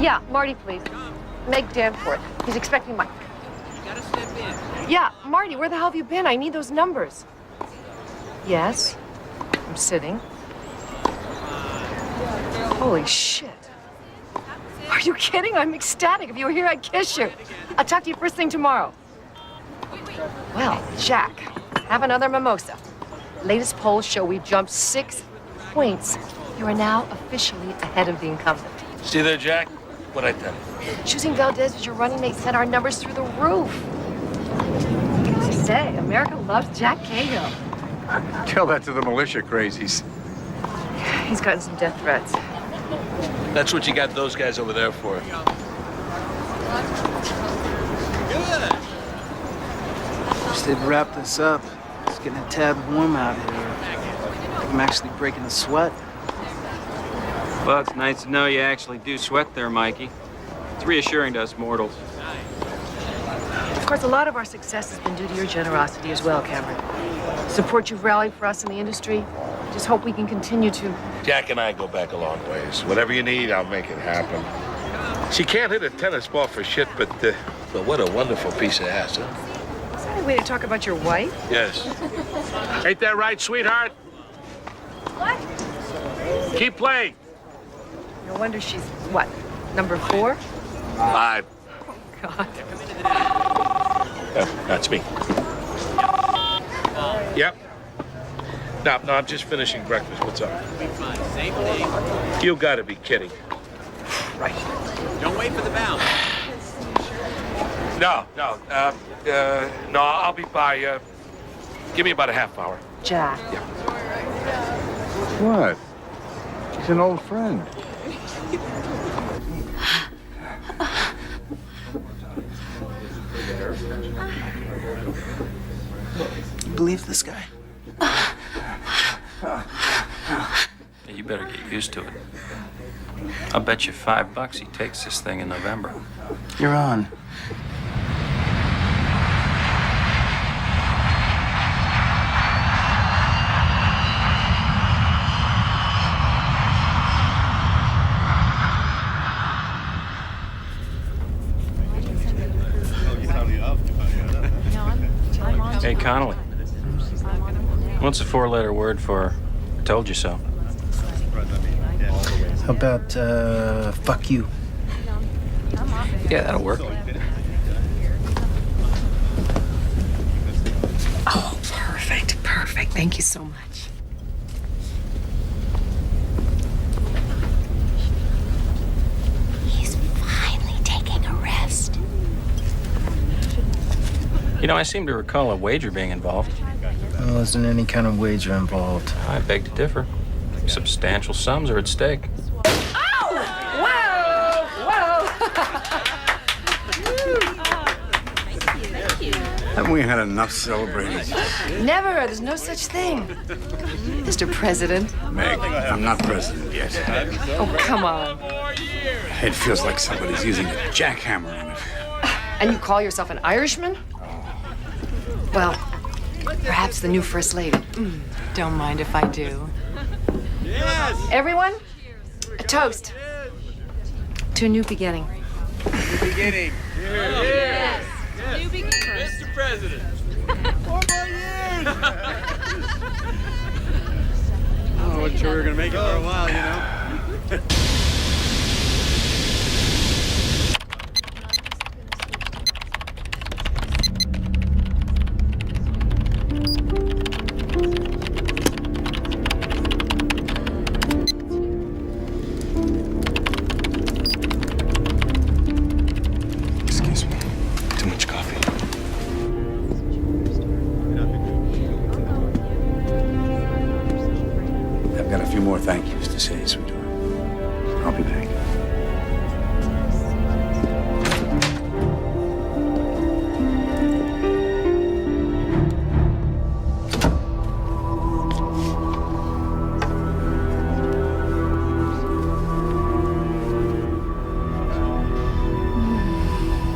Yeah, Marty, please. Meg Danforth. He's expecting my... You gotta step in. Yeah, Marty, where the hell have you been? I need those numbers. Yes. I'm sitting. Holy shit. Are you kidding? I'm ecstatic. If you were here, I'd kiss you. I'll talk to you first thing tomorrow. Well, Jack, have another mimosa. Latest polls show we've jumped 6 points. You are now officially ahead of the incumbent. See there, Jack? What'd I tell you? Choosing Valdez as your running mate sent our numbers through the roof. What can I say? America loves Jack Cahill. Tell that to the militia crazies. He's gotten some death threats. That's what you got those guys over there for. Good. Wish they'd wrap this up. It's getting a tad warm out here. I'm actually breaking a sweat. Well, it's nice to know you actually do sweat there, Mikey. It's reassuring to us mortals. Of course, a lot of our success has been due to your generosity as well, Cameron. Support you've rallied for us in the industry. Just hope we can continue to... Jack and I go back a long ways. Whatever you need, I'll make it happen. She can't hit a tennis ball for shit, but what a wonderful piece of ass, huh? Is that a way to talk about your wife? Yes. Ain't that right, sweetheart? What? Keep playing. No wonder she's, what, number 4? 5. Oh, God. That's me. Yep. No, I'm just finishing breakfast. What's up? Same thing. You gotta be kidding. Right. Don't wait for the bounce. No, I'll be by, give me about a half hour. Jack. What? He's an old friend. You believe this guy? You better get used to it. I'll bet you $5 he takes this thing in November. You're on. Hey, Connolly. What's the 4-letter word for I told you so? How about, fuck you? Yeah, that'll work. Oh, perfect, perfect. Thank you so much. He's finally taking a rest. You know, I seem to recall a wager being involved. Well, isn't any kind of wager involved? I beg to differ. Substantial sums are at stake. Haven't we had enough celebrating? Never. There's no such thing. Mr. President. Meg, I'm not president yet. Oh, come on. It feels like somebody's using a jackhammer on it. And you call yourself an Irishman? Well, perhaps the new First Lady. Don't mind if I do. Yes. Everyone, a toast to a new beginning. Beginning. Yes. New beginning. Mr. President. 4 more years. I wasn't sure we were gonna make it for a while, you know. Excuse me. Too much coffee. I've got a few more thank yous to say, sweetheart. I'll be back.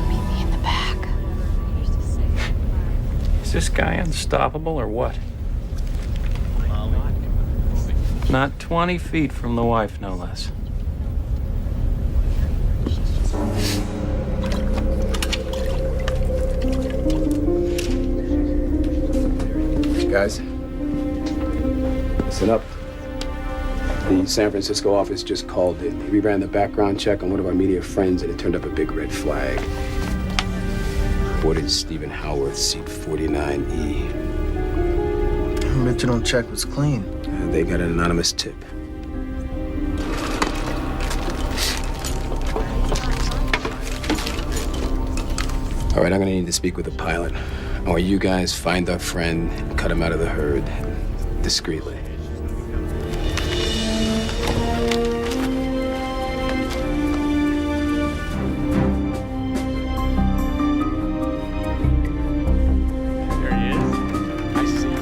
Meet me in the back. Is this guy unstoppable or what? Not 20 feet from the wife, no less. Guys, listen up. The San Francisco office just called it. We ran the background check on one of our media friends, and it turned up a big red flag. Reported Stephen Howarth, seat 49E. Original check was clean. They got an anonymous tip. All right, I'm gonna need to speak with the pilot. I want you guys find our friend and cut him out of the herd discreetly. There he is. I see.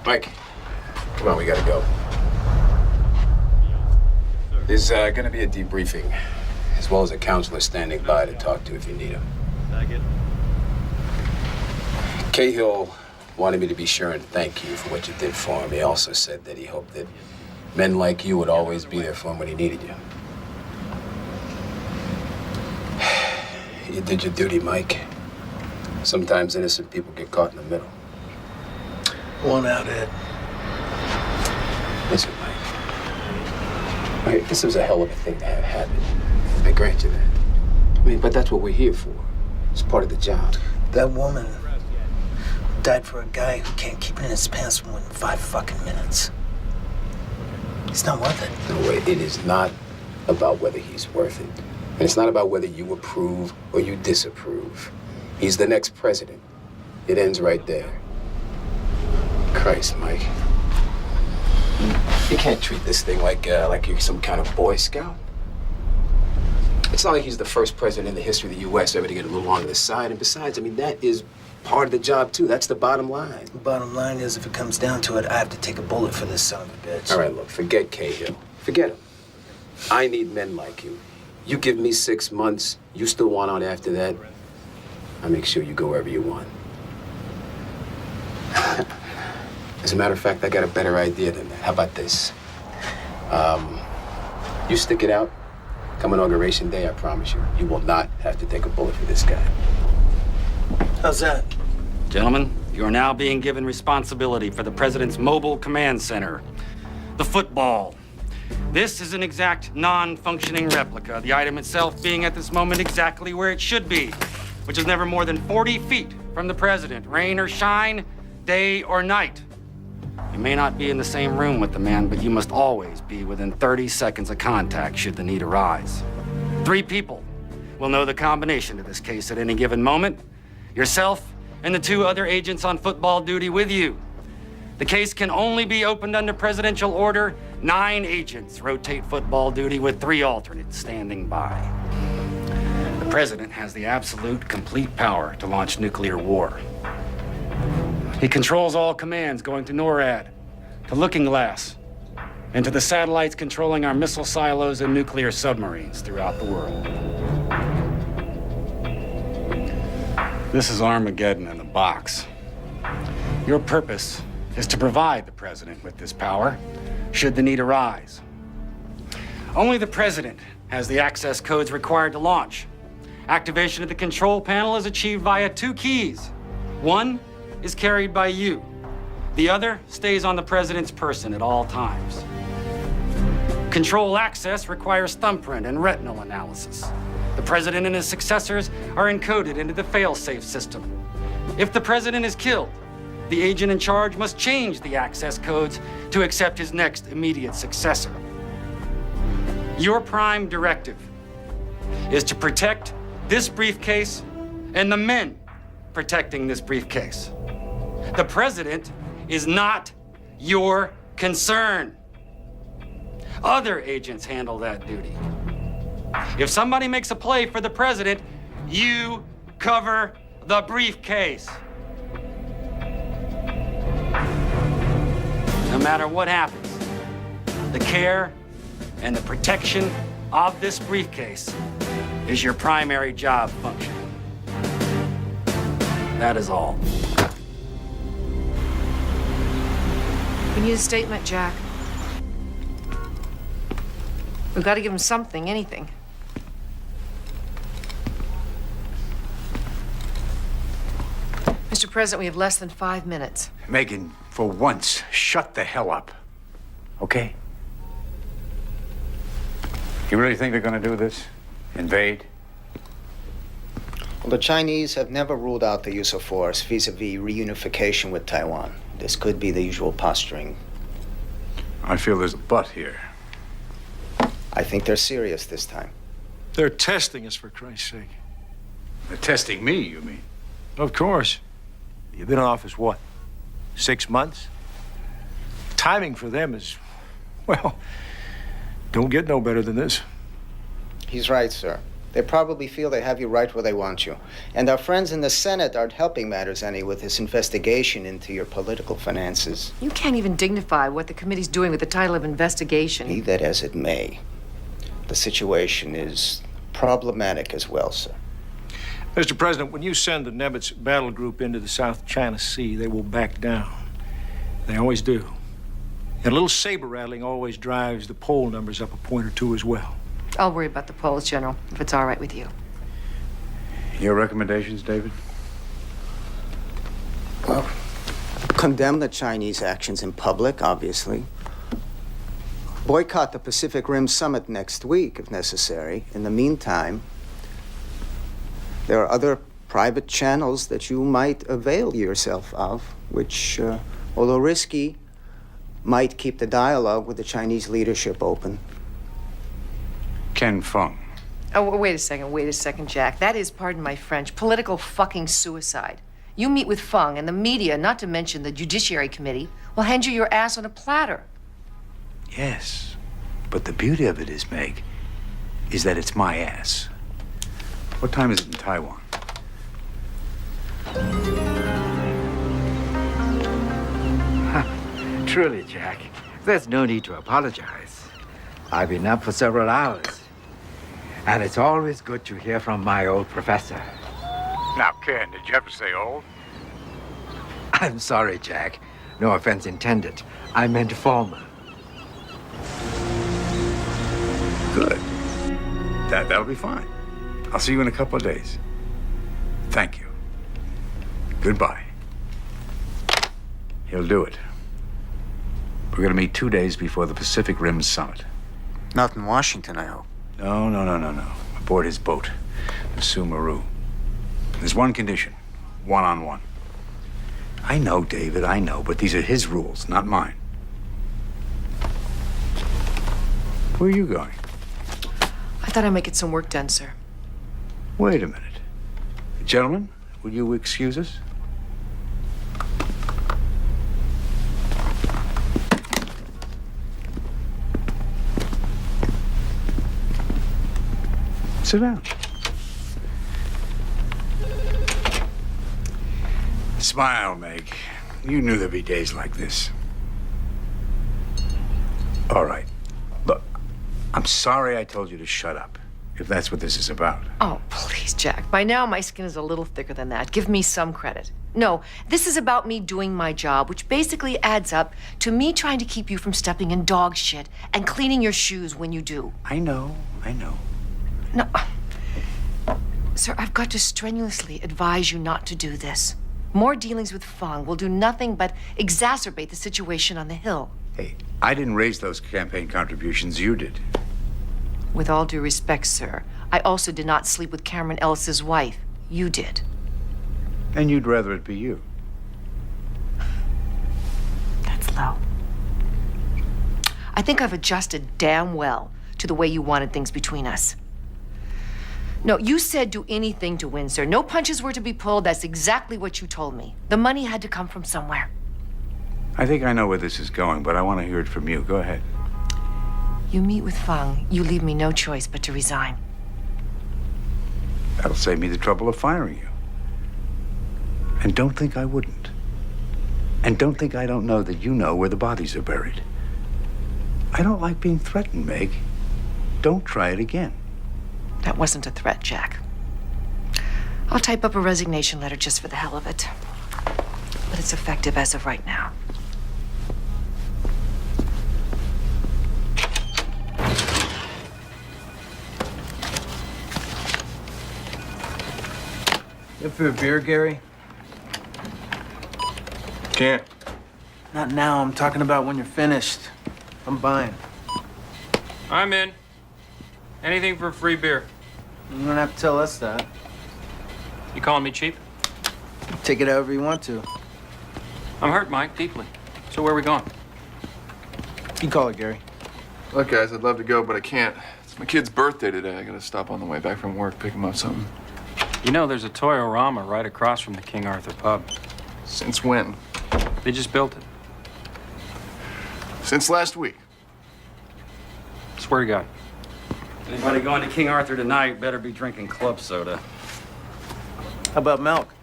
Mike, come on, we gotta go. There's gonna be a debriefing, as well as a counselor standing by to talk to if you need him. Cahill wanted me to be sure and thank you for what you did for him. He also said that he hoped that men like you would always be there for him when he needed you. You did your duty, Mike. Sometimes innocent people get caught in the middle. One out, Ed. Listen, Mike, this was a hell of a thing to have happen. I grant you that. I mean, but that's what we're here for. It's part of the job. That woman died for a guy who can't keep it in his pants for more than 5 fucking minutes. It's not worth it. No way. It is not about whether he's worth it. And it's not about whether you approve or you disapprove. He's the next president. It ends right there. Christ, Mike. You can't treat this thing like you're some kind of Boy Scout. It's not like he's the first president in the history of the U.S. ever to get a little on the side. And besides, I mean, that is part of the job, too. That's the bottom line. The bottom line is, if it comes down to it, I have to take a bullet for this son of a bitch. All right, look, forget Cahill. Forget him. I need men like you. You give me 6 months, you still want out after that, I make sure you go wherever you want. As a matter of fact, I got a better idea than that. How about this? You stick it out. Come Inauguration Day, I promise you, you will not have to take a bullet for this guy. How's that? Gentlemen, you are now being given responsibility for the President's Mobile Command Center. The football. This is an exact non-functioning replica, the item itself being at this moment exactly where it should be, which is never more than 40 feet from the President, rain or shine, day or night. You may not be in the same room with the man, but you must always be within 30 seconds of contact should the need arise. 3 people will know the combination of this case at any given moment. Yourself and the 2 other agents on football duty with you. The case can only be opened under presidential order. 9 agents rotate football duty with 3 alternates standing by. The president has the absolute, complete power to launch nuclear war. He controls all commands going to NORAD, to Looking Glass, and to the satellites controlling our missile silos and nuclear submarines throughout the world. This is Armageddon in a box. Your purpose is to provide the president with this power, should the need arise. Only the president has the access codes required to launch. Activation of the control panel is achieved via 2 keys. One is carried by you. The other stays on the president's person at all times. Control access requires thumbprint and retinal analysis. The president and his successors are encoded into the fail-safe system. If the president is killed, the agent in charge must change the access codes to accept his next immediate successor. Your prime directive is to protect this briefcase and the men protecting this briefcase. The president is not your concern. Other agents handle that duty. If somebody makes a play for the president, you cover the briefcase. No matter what happens, the care and the protection of this briefcase is your primary job function. That is all. We need a statement, Jack. We've got to give him something, anything. Mr. President, we have less than 5 minutes. Megan, for once, shut the hell up. Okay? You really think they're gonna do this? Invade? Well, the Chinese have never ruled out the use of force vis-a-vis reunification with Taiwan. This could be the usual posturing. I feel there's a but here. I think they're serious this time. They're testing us, for Christ's sake. They're testing me, you mean? Of course. You've been in office, what, 6 months? Timing for them is, well, don't get no better than this. He's right, sir. They probably feel they have you right where they want you. And our friends in the Senate aren't helping matters any with this investigation into your political finances. You can't even dignify what the committee's doing with the title of investigation. Be that as it may, the situation is problematic as well, sir. Mr. President, when you send the Nimitz battle group into the South China Sea, they will back down. They always do. And a little saber rattling always drives the poll numbers up a point or two as well. I'll worry about the polls, General, if it's all right with you. Your recommendations, David? Well, condemn the Chinese actions in public, obviously. Boycott the Pacific Rim Summit next week, if necessary. In the meantime, there are other private channels that you might avail yourself of, which, although risky, might keep the dialogue with the Chinese leadership open. Ken Fung. Oh, wait a second, Jack. That is, pardon my French, political fucking suicide. You meet with Fung, and the media, not to mention the Judiciary Committee, will hand you your ass on a platter. Yes, but the beauty of it is, Meg, is that it's my ass. What time is it in Taiwan? Truly, Jack, there's no need to apologize. I've been up for several hours. And it's always good to hear from my old professor. Now, Ken, did you have to say old? I'm sorry, Jack. No offense intended. I meant former. Good. That'll be fine. I'll see you in a couple of days. Thank you. Goodbye. He'll do it. We're going to meet 2 days before the Pacific Rim Summit. Not in Washington, I hope. No. Aboard his boat, the Sumaru. There's one condition, one-on-one. I know, David, I know, but these are his rules, not mine. Where are you going? I thought I'd make it some work done, sir. Wait a minute. Gentlemen, will you excuse us? Sit down. Smile, Meg. You knew there'd be days like this. All right. Look, I'm sorry I told you to shut up, if that's what this is about. Oh, please, Jack. By now, my skin is a little thicker than that. Give me some credit. No, this is about me doing my job, which basically adds up to me trying to keep you from stepping in dog shit and cleaning your shoes when you do. I know. No. Sir, I've got to strenuously advise you not to do this. More dealings with Fung will do nothing but exacerbate the situation on the Hill. Hey, I didn't raise those campaign contributions, you did. With all due respect, sir, I also did not sleep with Cameron Ellis's wife. You did. And you'd rather it be you. That's low. I think I've adjusted damn well to the way you wanted things between us. No, you said do anything to win, sir. No punches were to be pulled. That's exactly what you told me. The money had to come from somewhere. I think I know where this is going, but I want to hear it from you. Go ahead. You meet with Fung, you leave me no choice but to resign. That'll save me the trouble of firing you. And don't think I wouldn't. And don't think I don't know that you know where the bodies are buried. I don't like being threatened, Meg. Don't try it again. That wasn't a threat, Jack. I'll type up a resignation letter just for the hell of it. But it's effective as of right now. You up for a beer, Gary? Can't. Not now. I'm talking about when you're finished. I'm buying. I'm in. Anything for free beer. You don't have to tell us that. You calling me cheap? Take it however you want to. I'm hurt, Mike, deeply. So where are we going? You call it, Gary. Look, guys, I'd love to go, but I can't. It's my kid's birthday today. I gotta stop on the way back from work, pick him up something. You know, there's a Toyorama right across from the King Arthur pub. Since when? They just built it. Since last week. Swear to God. Anybody going to King Arthur tonight better be drinking club soda. How about milk?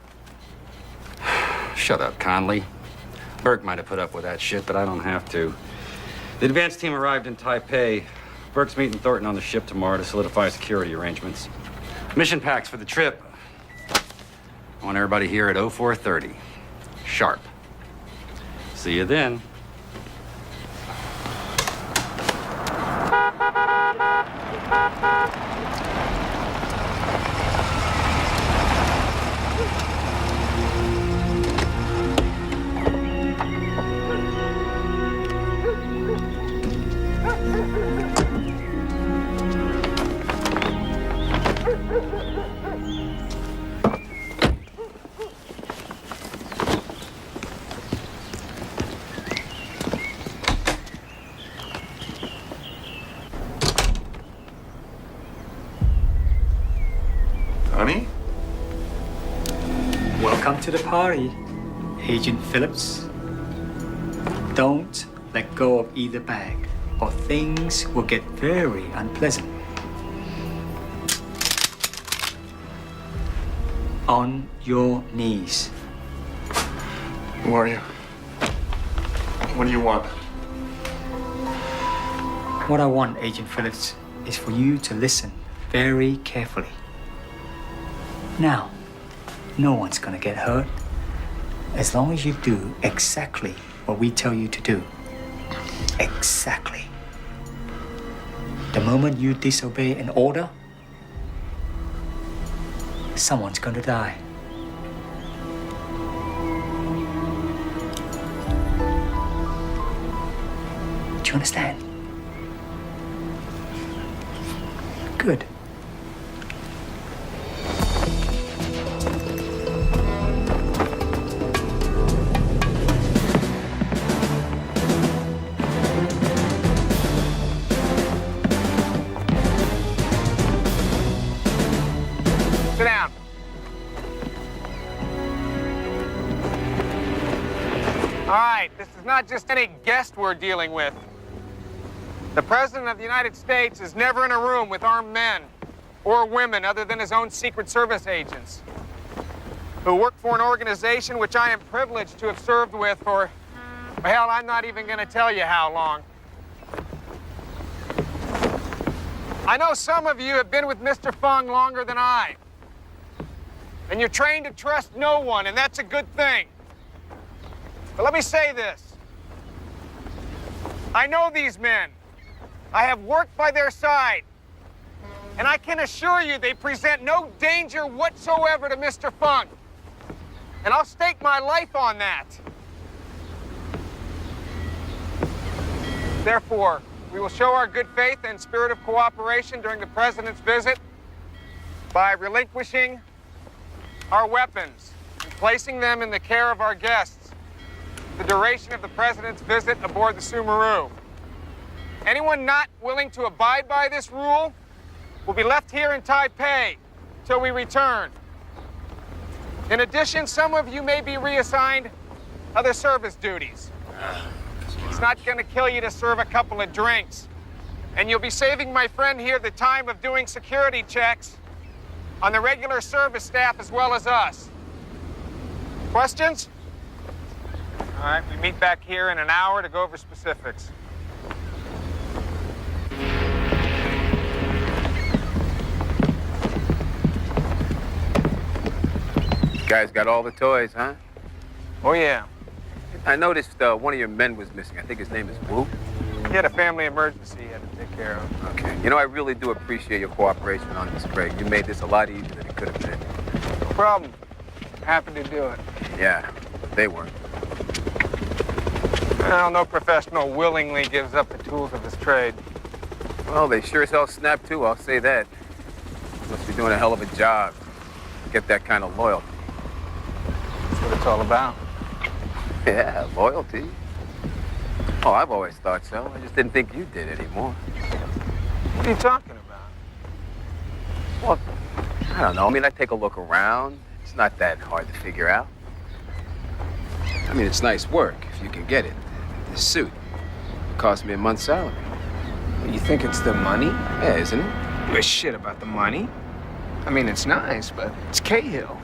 Shut up, Conley. Burke might have put up with that shit, but I don't have to. The advance team arrived in Taipei. Burke's meeting Thornton on the ship tomorrow to solidify security arrangements. Mission packs for the trip. I want everybody here at 04:30. Sharp. See you then. Honey? Welcome to the party, Agent Phillips. Don't let go of either bag, or things will get very unpleasant. On your knees. Who are you? What do you want? What I want, Agent Phillips, is for you to listen very carefully. Now, no one's gonna get hurt as long as you do exactly what we tell you to do. Exactly. The moment you disobey an order, someone's gonna die. Do you understand? Good. Sit down. All right, this is not just any guest we're dealing with. The President of the United States is never in a room with armed men or women other than his own Secret Service agents who work for an organization which I am privileged to have served with for, hell, I'm not even going to tell you how long. I know some of you have been with Mr. Fung longer than I. And you're trained to trust no one, and that's a good thing. But let me say this. I know these men. I have worked by their side. And I can assure you they present no danger whatsoever to Mr. Fung. And I'll stake my life on that. Therefore, we will show our good faith and spirit of cooperation during the President's visit by relinquishing our weapons and placing them in the care of our guests the duration of the President's visit aboard the Sumeru. Anyone not willing to abide by this rule will be left here in Taipei till we return. In addition, some of you may be reassigned other service duties. It's not going to kill you to serve a couple of drinks. And you'll be saving my friend here the time of doing security checks on the regular service staff as well as us. Questions? All right, we meet back here in an hour to go over specifics. You guys got all the toys, huh? Oh, yeah. I noticed one of your men was missing. I think his name is Wu. He had a family emergency he had to take care of. Okay. You know, I really do appreciate your cooperation on this, Craig. You made this a lot easier than it could have been. No problem. Happy to do it. Yeah, they weren't. Well, no professional willingly gives up the tools of his trade. Well, they sure as hell snapped too, I'll say that. Must be doing a hell of a job to get that kind of loyalty. That's what it's all about. Yeah, loyalty. Oh, I've always thought so. I just didn't think you did anymore. What are you talking about? Well, I don't know. I mean, I take a look around. It's not that hard to figure out. I mean, it's nice work if you can get it. This suit cost me a month's salary. You think it's the money? Yeah, isn't it? Give a shit about the money. I mean, it's nice, but it's Cahill.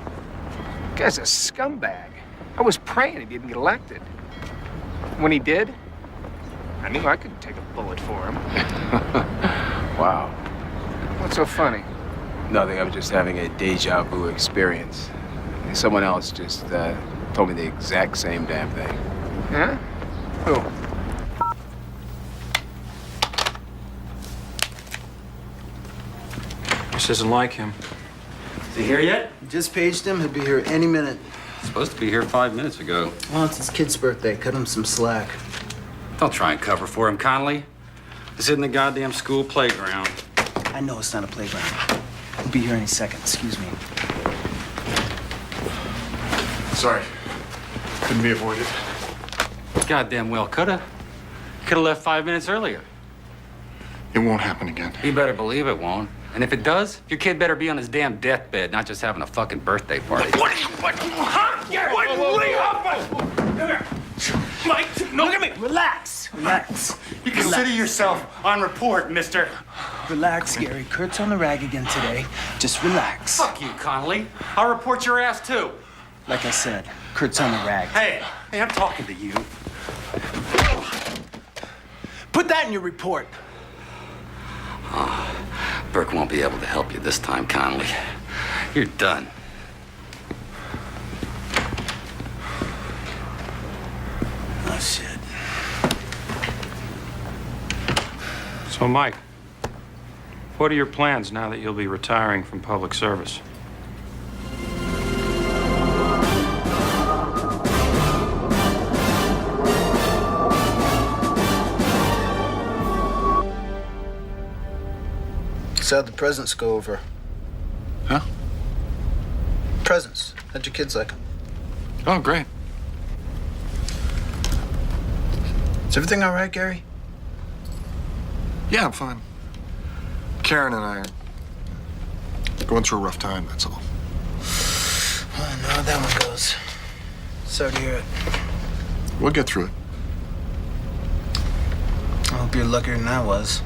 The guy's a scumbag. I was praying he didn't get elected. When he did, I knew I could take a bullet for him. Wow. What's so funny? Nothing. I was just having a deja vu experience. Someone else just told me the exact same damn thing. Yeah? Who? This isn't like him. Is he here yet? Just paged him. He'll be here any minute. Supposed to be here 5 minutes ago. Well, it's his kid's birthday. Cut him some slack. Don't try and cover for him, Connolly. This isn't the goddamn school playground. I know it's not a playground. He'll be here any second. Excuse me. Sorry. Couldn't be avoided. Goddamn well coulda. Coulda left 5 minutes earlier. It won't happen again. You better believe it won't. And if it does, your kid better be on his damn deathbed, not just having a fucking birthday party. What? Huh? Mike, no, look at me. Relax. Relax. You consider yourself on report, mister. Relax, Gary. Kurt's on the rag again today. Just relax. Fuck you, Connolly. I'll report your ass, too. Like I said, Kurt's on the rag. Hey, I'm talking to you. Put that in your report. Burke won't be able to help you this time, Connolly. You're done. Oh, shit. So, Mike, what are your plans now that you'll be retiring from public service? How'd the presents go over? Huh? Presents. How'd your kids like them? Oh, great. Is everything all right, Gary? Yeah, I'm fine. Karen and I Going through a rough time, that's all. I know how that one goes. Sorry to hear it. We'll get through it. I hope you're luckier than I was.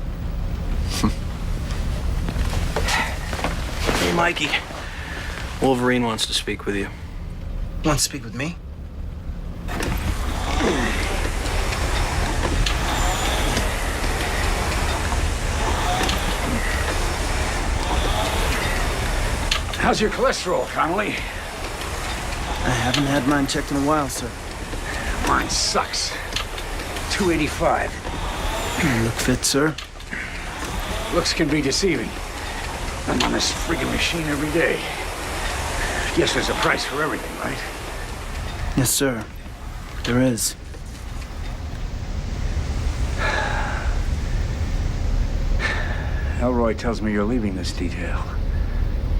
Hey, Mikey. Wolverine wants to speak with you. Want to speak with me? How's your cholesterol, Connolly? I haven't had mine checked in a while, sir. Mine sucks. 285. You look fit, sir. Looks can be deceiving. I'm on this friggin' machine every day. Guess there's a price for everything, right? Yes, sir. There is. Elroy tells me you're leaving this detail.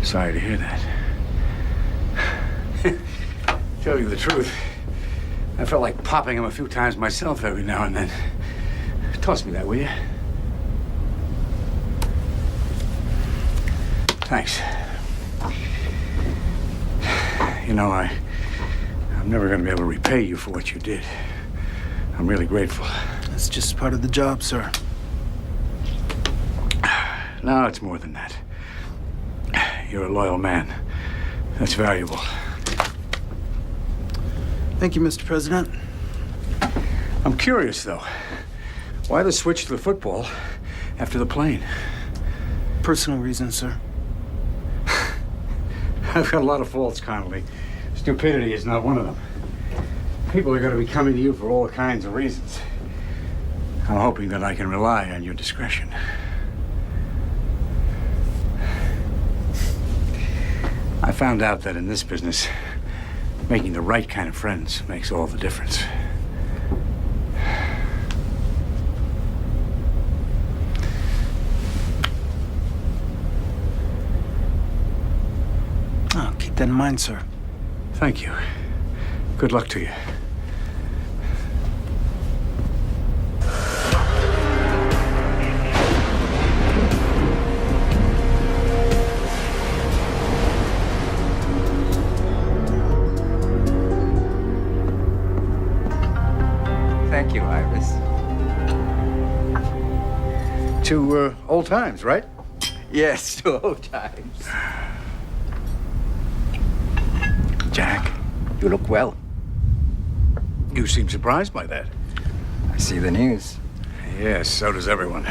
Sorry to hear that. Tell you the truth, I felt like popping him a few times myself every now and then. Toss me that, will you? Thanks. You know, I'm never going to be able to repay you for what you did. I'm really grateful. That's just part of the job, sir. No, it's more than that. You're a loyal man. That's valuable. Thank you, Mr. President. I'm curious, though. Why the switch to the football after the plane? Personal reasons, sir. I've got a lot of faults, Connolly. Stupidity is not one of them. People are going to be coming to you for all kinds of reasons. I'm hoping that I can rely on your discretion. I found out that in this business, making the right kind of friends makes all the difference. Oh, keep that in mind, sir. Thank you. Good luck to you. Thank you, Iris. To old times, right? Yes, to old times. Jack, You look well. you seem surprised by that. I see the news. Yes, so does everyone.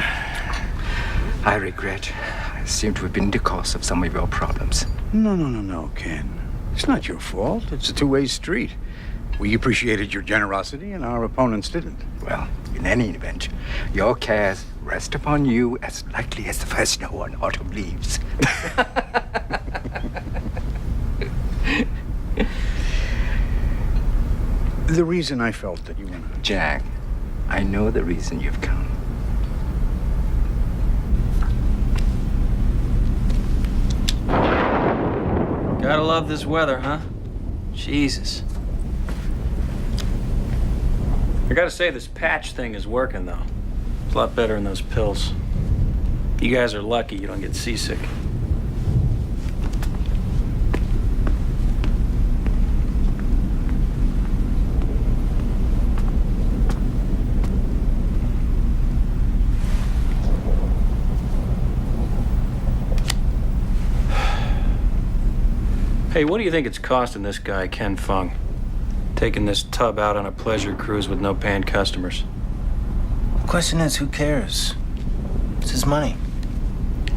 I regret. I seem to have been the cause of some of your problems. No, Ken. It's not your fault. It's a two-way street. We appreciated your generosity, and our opponents didn't. Well, in any event, your cares rest upon you as lightly as the first snow on autumn leaves. The reason I felt that you wanted to... Jack, I know the reason you've come. Gotta love this weather, huh? Jesus. I gotta say, this patch thing is working, though. It's a lot better than those pills. You guys are lucky you don't get seasick. Hey, what do you think it's costing this guy, Ken Fung? Taking this tub out on a pleasure cruise with no paying customers. The question is, who cares? It's his money.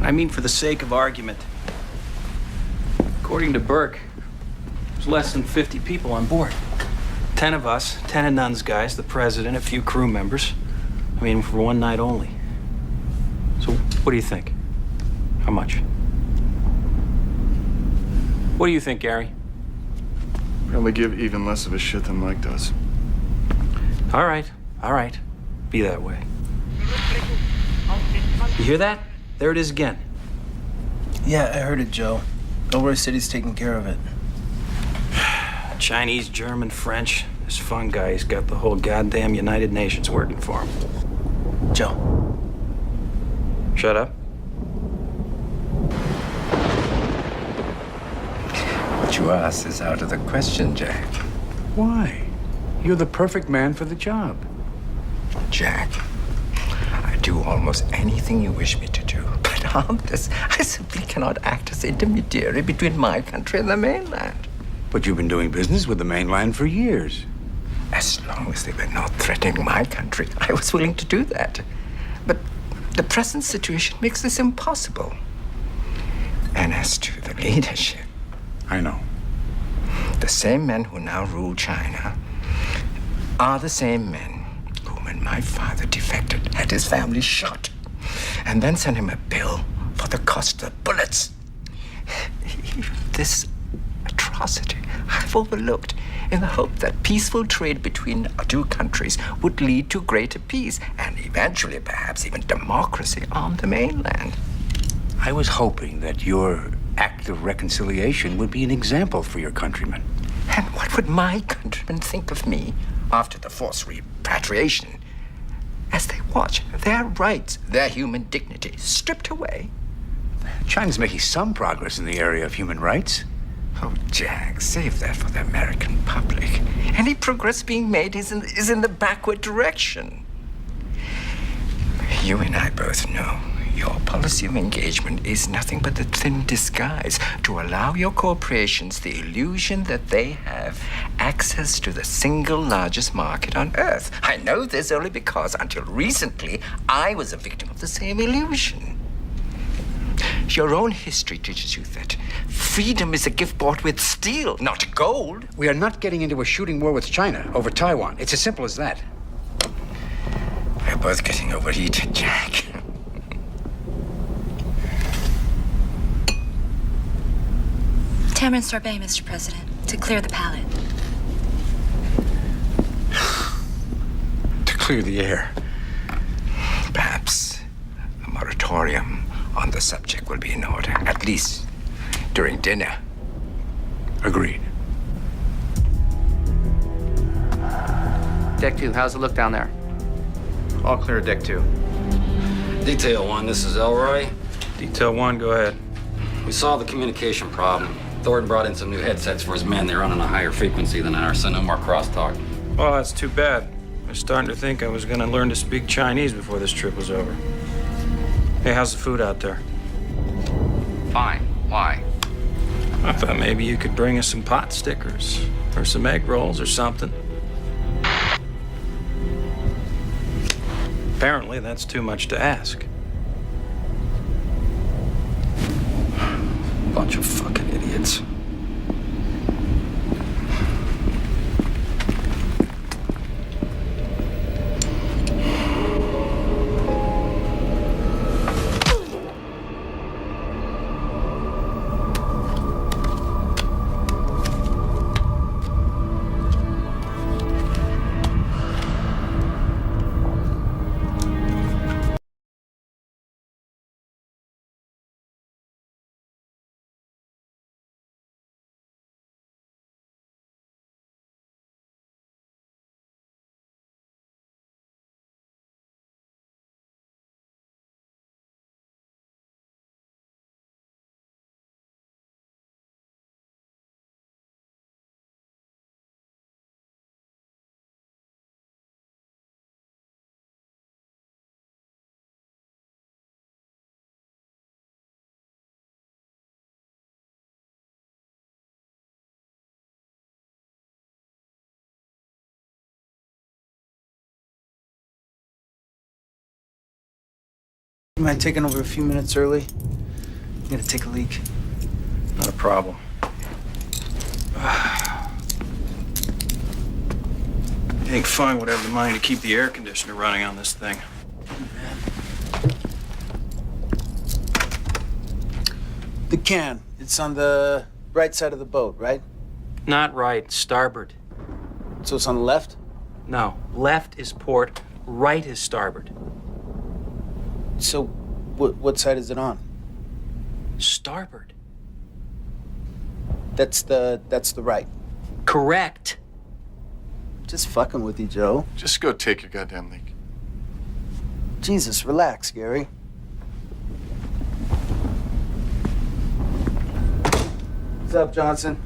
I mean, for the sake of argument. According to Burke, there's less than 50 people on board. 10 of us, 10 of Nunn's guys, the president, a few crew members. I mean, for one night only. So, what do you think? How much? What do you think, Gary? Probably give even less of a shit than Mike does. All right. Be that way. You hear that? There it is again. Yeah, I heard it, Joe. Elroy City's taking care of it. Chinese, German, French. This Fung guy, he's got the whole goddamn United Nations working for him. Joe. Shut up. to us is out of the question, Jack. Why? You're the perfect man for the job. Jack, I do almost anything you wish me to do. But on this, I simply cannot act as intermediary between my country and the mainland. But you've been doing business with the mainland for years. As long as they were not threatening my country, I was willing to do that. But the present situation makes this impossible. And as to the leadership, I know. the same men who now rule China are the same men who, when my father defected, had his family shot and then sent him a bill for the cost of bullets. This atrocity I've overlooked in the hope that peaceful trade between our two countries would lead to greater peace and eventually perhaps even democracy on the mainland. I was hoping that your act of reconciliation would be an example for your countrymen. And what would my countrymen think of me after the forced repatriation as they watch their rights, their human dignity stripped away? China's making some progress in the area of human rights. Oh, Jack, save that for the American public. Any progress being made is in the backward direction. You and I both know your policy of engagement is nothing but a thin disguise to allow your corporations the illusion that they have access to the single largest market on Earth. I know this only because until recently, I was a victim of the same illusion. Your own history teaches you that freedom is a gift bought with steel, not gold. We are not getting into a shooting war with China over Taiwan. It's as simple as that. We're both getting overheated, Jack. Tamarind sorbet, Mr. President, to clear the palate. To clear the air. Perhaps a moratorium on the subject will be in order, at least during dinner. Agreed. Deck 2, how's it look down there? All clear, Deck 2. Detail 1, this is Elroy. Detail 1, go ahead. We solved the communication problem. Thornton brought in some new headsets for his men. They're running a higher frequency than ours, so no more crosstalk. Well, that's too bad. I was starting to think I was going to learn to speak Chinese before this trip was over. Hey, how's the food out there? Fine. Why? I thought maybe you could bring us some pot stickers or some egg rolls or something. Apparently, that's too much to ask. Bunch of fucking idiots. You mind taking over a few minutes early? I'm gonna take a leak. Not a problem. Hank Fine would have the money to keep the air conditioner running on this thing. The can. It's on the right side of the boat, right? Not right, starboard. So it's on the left? No, left is port, right is starboard. So what side is it on? Starboard. That's the right. Correct. Just fucking with you, Joe. Just go take your goddamn leak. Jesus, relax, Gary. What's up, Johnson?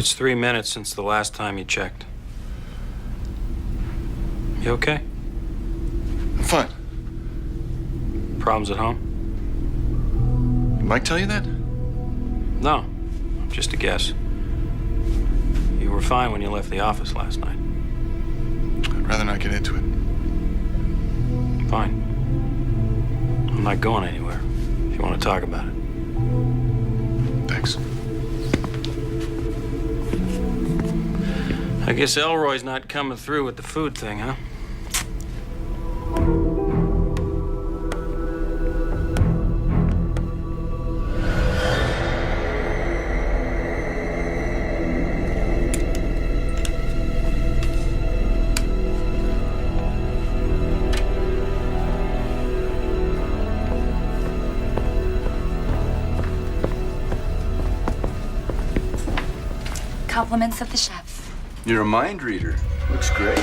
It's 3 minutes since the last time you checked. You okay? I'm fine. Problems at home? Did Mike tell you that? No, just a guess. You were fine when you left the office last night. I'd rather not get into it. Fine. I'm not going anywhere if you want to talk about it. Thanks. I guess Elroy's not coming through with the food thing, huh? Compliments of the chef. You're a mind reader. Looks great.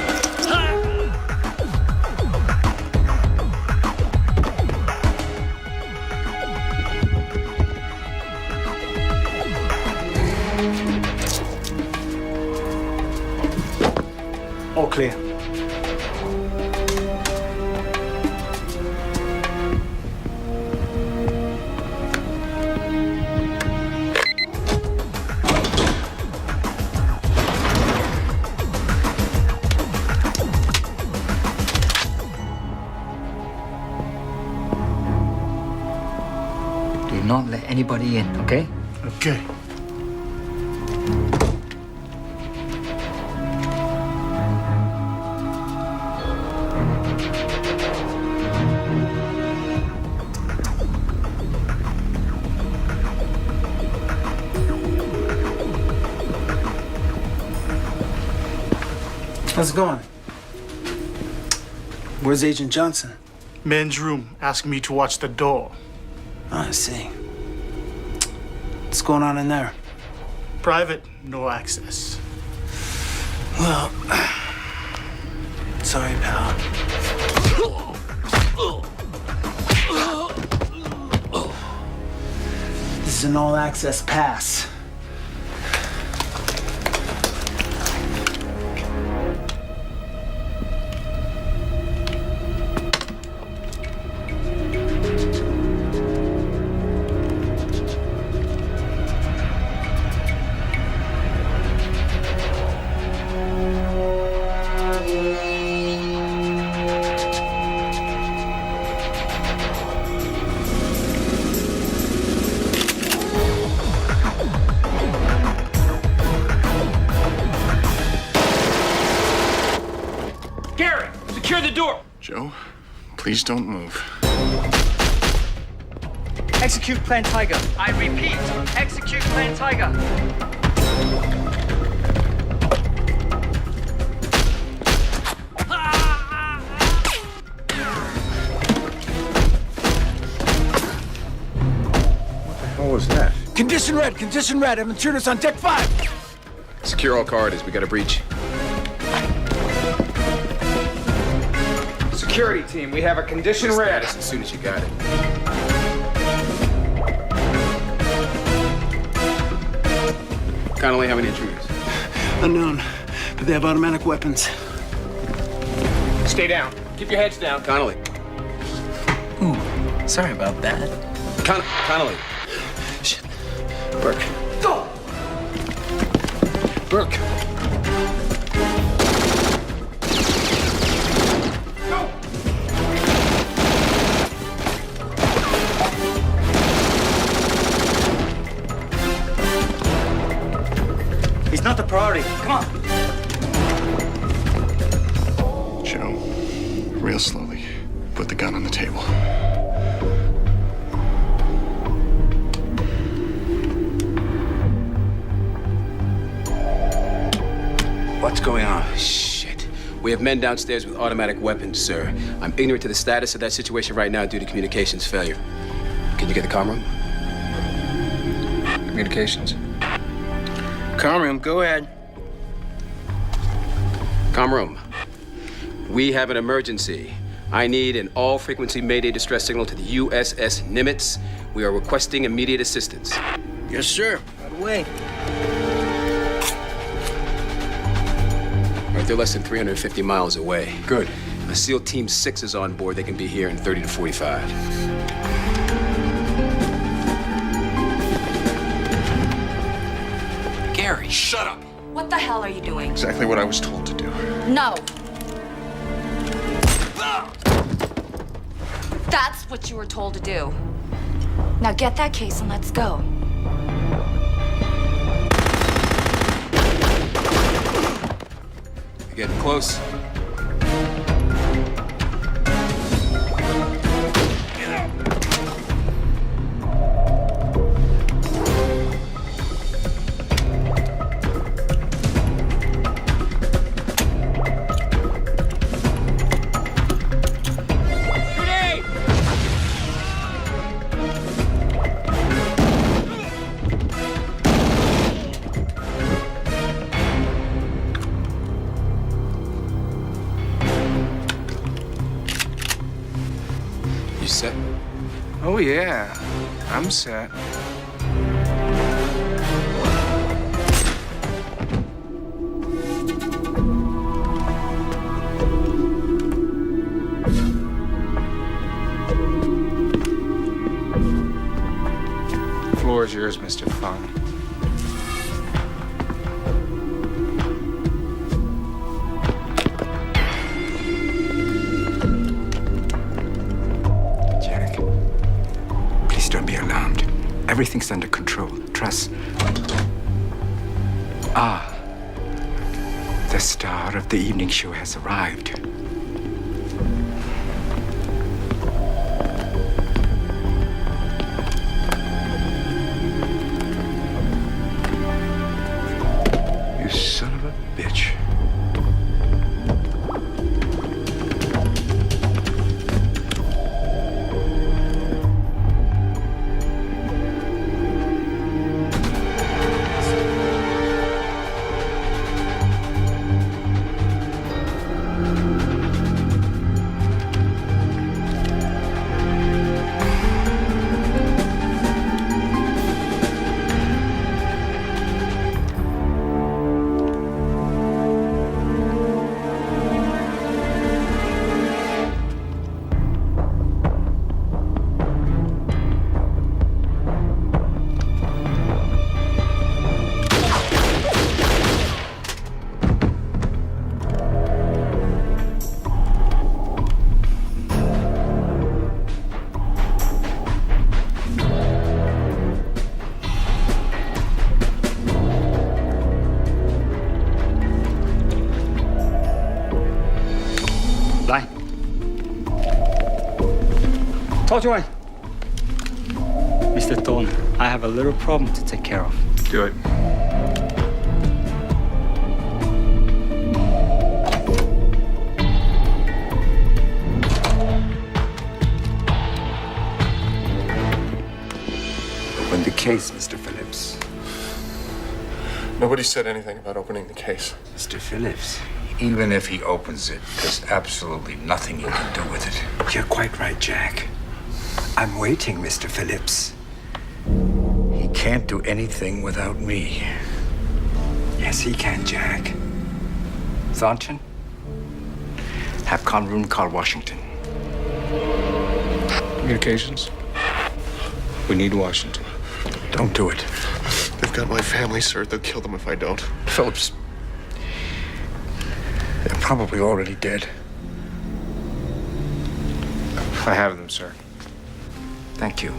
All clear. Do not let anybody in, okay? Okay. How's it going? Where's Agent Johnson? Men's room, asking me to watch the door. Oh, I see. What's going on in there? Private, no access. Well, sorry, pal. This is an all-access pass. Gary, secure the door. Joe, please don't move. Execute Plan Tiger. I repeat, Execute Plan Tiger. What was that? Condition red, have intruders on deck 5. Secure all corridors. We got a breach. Security team, we have a condition red. As soon as you got it. Connolly, how many intruders? Unknown, but they have automatic weapons. Stay down. Keep your heads down. Connolly. Ooh, sorry about that. Connolly. Shit. Burke. Go! Burke. He's not the priority. Come on. Joe, real slowly. Put the gun on the table. What's going on? Shit. We have men downstairs with automatic weapons, sir. I'm ignorant to the status of that situation right now due to communications failure. Can you get the comm room? Communications. Comm room, go ahead. Comm room. We have an emergency. I need an all-frequency Mayday distress signal to the USS Nimitz. We are requesting immediate assistance. Yes, sir. Right away. They're less than 350 miles away. Good. SEAL Team 6 is on board. They can be here in 30 to 45. Gary, shut up. What the hell are you doing? Exactly what I was told to do. No. That's what you were told to do. Now get that case and let's go. You're getting close. Set? Oh, yeah. I'm set. The floor is yours, Mr. Fung. Don't be alarmed. Everything's under control. Trust. Ah. The star of the evening show has arrived. You son of a bitch. Mr. Thorne, I have a little problem to take care of. Do it. Open the case, Mr. Phillips. Nobody said anything about opening the case. Mr. Phillips. Even if he opens it, there's absolutely nothing you can do with it. You're quite right, Jack. I'm waiting, Mr. Phillips. He can't do anything without me. Yes, he can, Jack. Thornton, have Conroon call Washington. Communications. We need Washington. Don't do it. They've got my family, sir. They'll kill them if I don't. Phillips, they're probably already dead. I have them, sir. Thank you.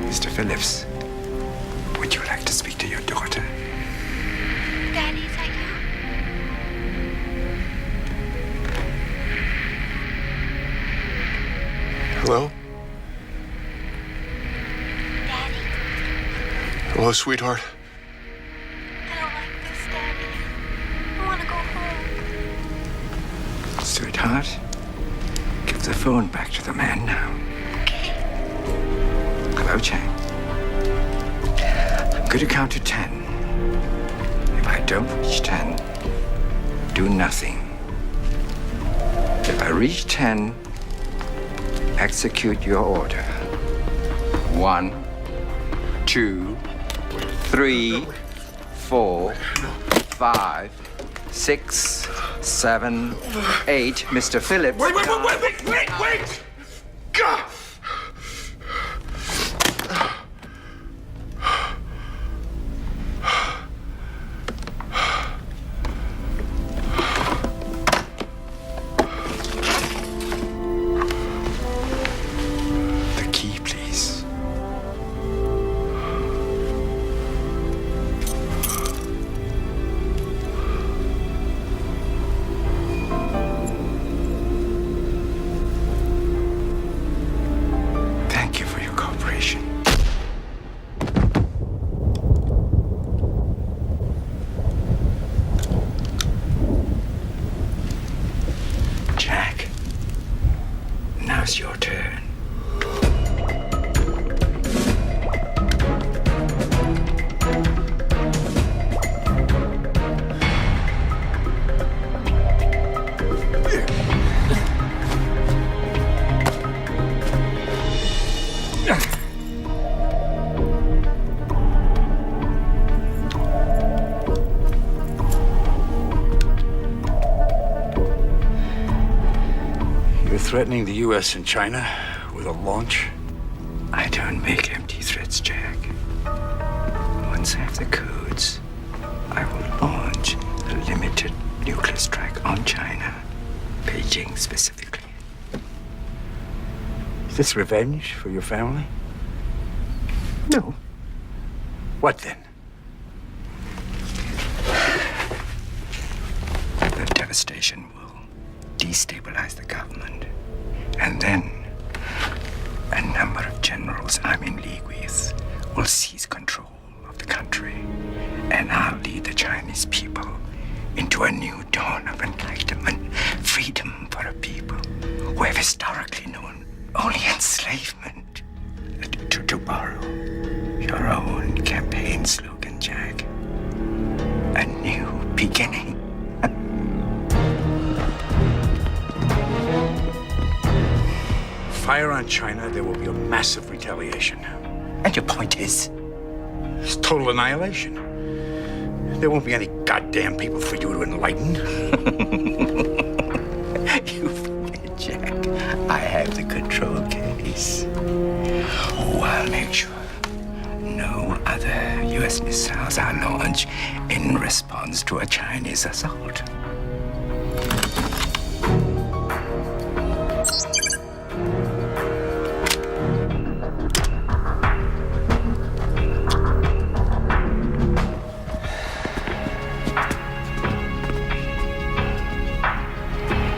Mr. Phillips, would you like to speak to your daughter? Daddy, is that you? Hello? Daddy, Hello, sweetheart. I don't like this, Daddy. I want to go home. Sweetheart, give the phone back to the man now. Okay. Hello, Chang. I'm going to count to 10. If I don't reach 10, do nothing. If I reach 10, execute your order. 1, 2, 3, 4, 5, 6, 7, 8. Mr. Phillips. Wait! God! The key, please. Thank you for your cooperation. Jack, now's your turn. You're threatening the U.S. and China with a launch? I don't make empty threats, Jack. Once I have the codes, I will launch a limited nuclear strike on China, Beijing specifically. Is this revenge for your family? No. What then? The devastation will destabilize the government. And then a number of generals I'm in league with will seize control of the country. And I'll lead the Chinese people into a new dawn of enlightenment, freedom for a people who have historically known only enslavement. To borrow your own campaign slogan, Jack. A new beginning. Fire on China, there will be a massive retaliation. And your point is? It's total annihilation. There won't be any goddamn people for you to enlighten. You forget, Jack. I have the control case. Oh, I'll make sure no other U.S. missiles are launched in response to a Chinese assault.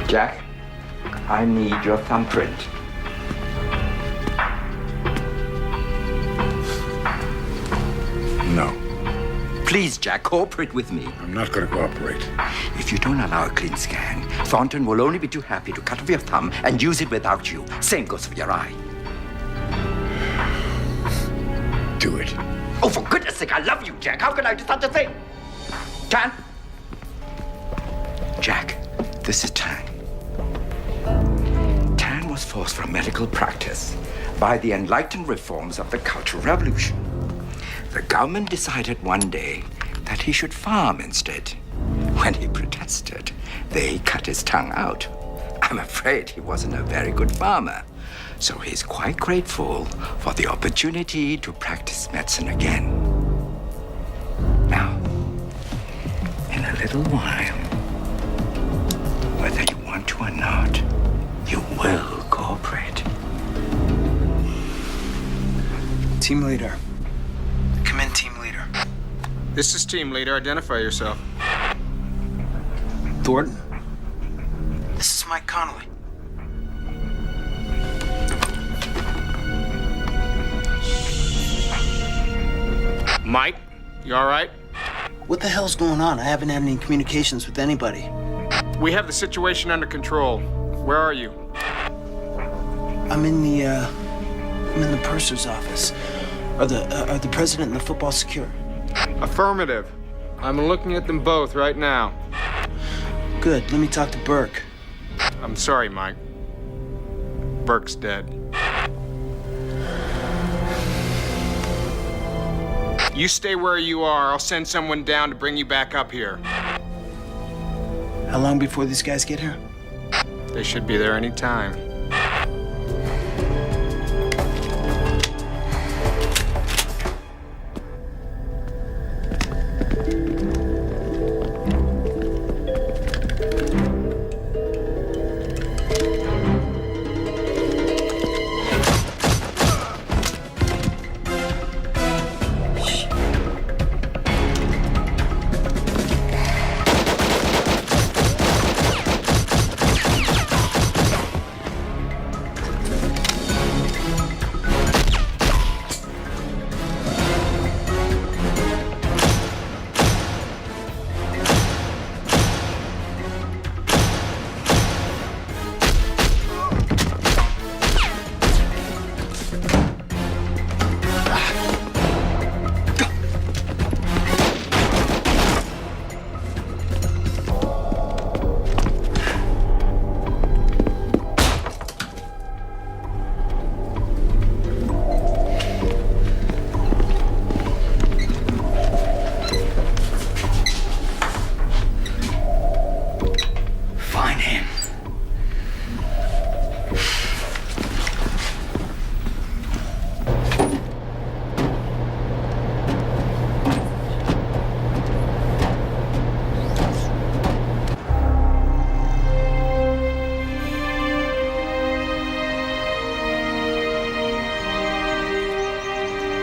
Jack, I need your thumbprint. No. Please, Jack, cooperate with me. I'm not going to cooperate. If you don't allow a clean scan, Thornton will only be too happy to cut off your thumb and use it without you. Same goes for your eye. Do it. Oh, for goodness sake, I love you, Jack. How can I do such a thing? Tan? Jack, this is Tan. Tan was forced from medical practice by the enlightened reforms of the Cultural Revolution. The government decided one day that he should farm instead. When he protested, they cut his tongue out. I'm afraid he wasn't a very good farmer, so he's quite grateful for the opportunity to practice medicine again. Now, in a little while, whether you want to or not, you will cooperate. Team leader. Come in, team leader. This is team leader. Identify yourself. Thornton. This is Mike Connolly. Mike, you all right? What the hell's going on? I haven't had any communications with anybody. We have the situation under control. Where are you? I'm in the purser's office. Are the president and the football secure? Affirmative. I'm looking at them both right now. Good. Let me talk to Burke. I'm sorry, Mike. Burke's dead. You stay where you are. I'll send someone down to bring you back up here. How long before these guys get here? They should be there any time.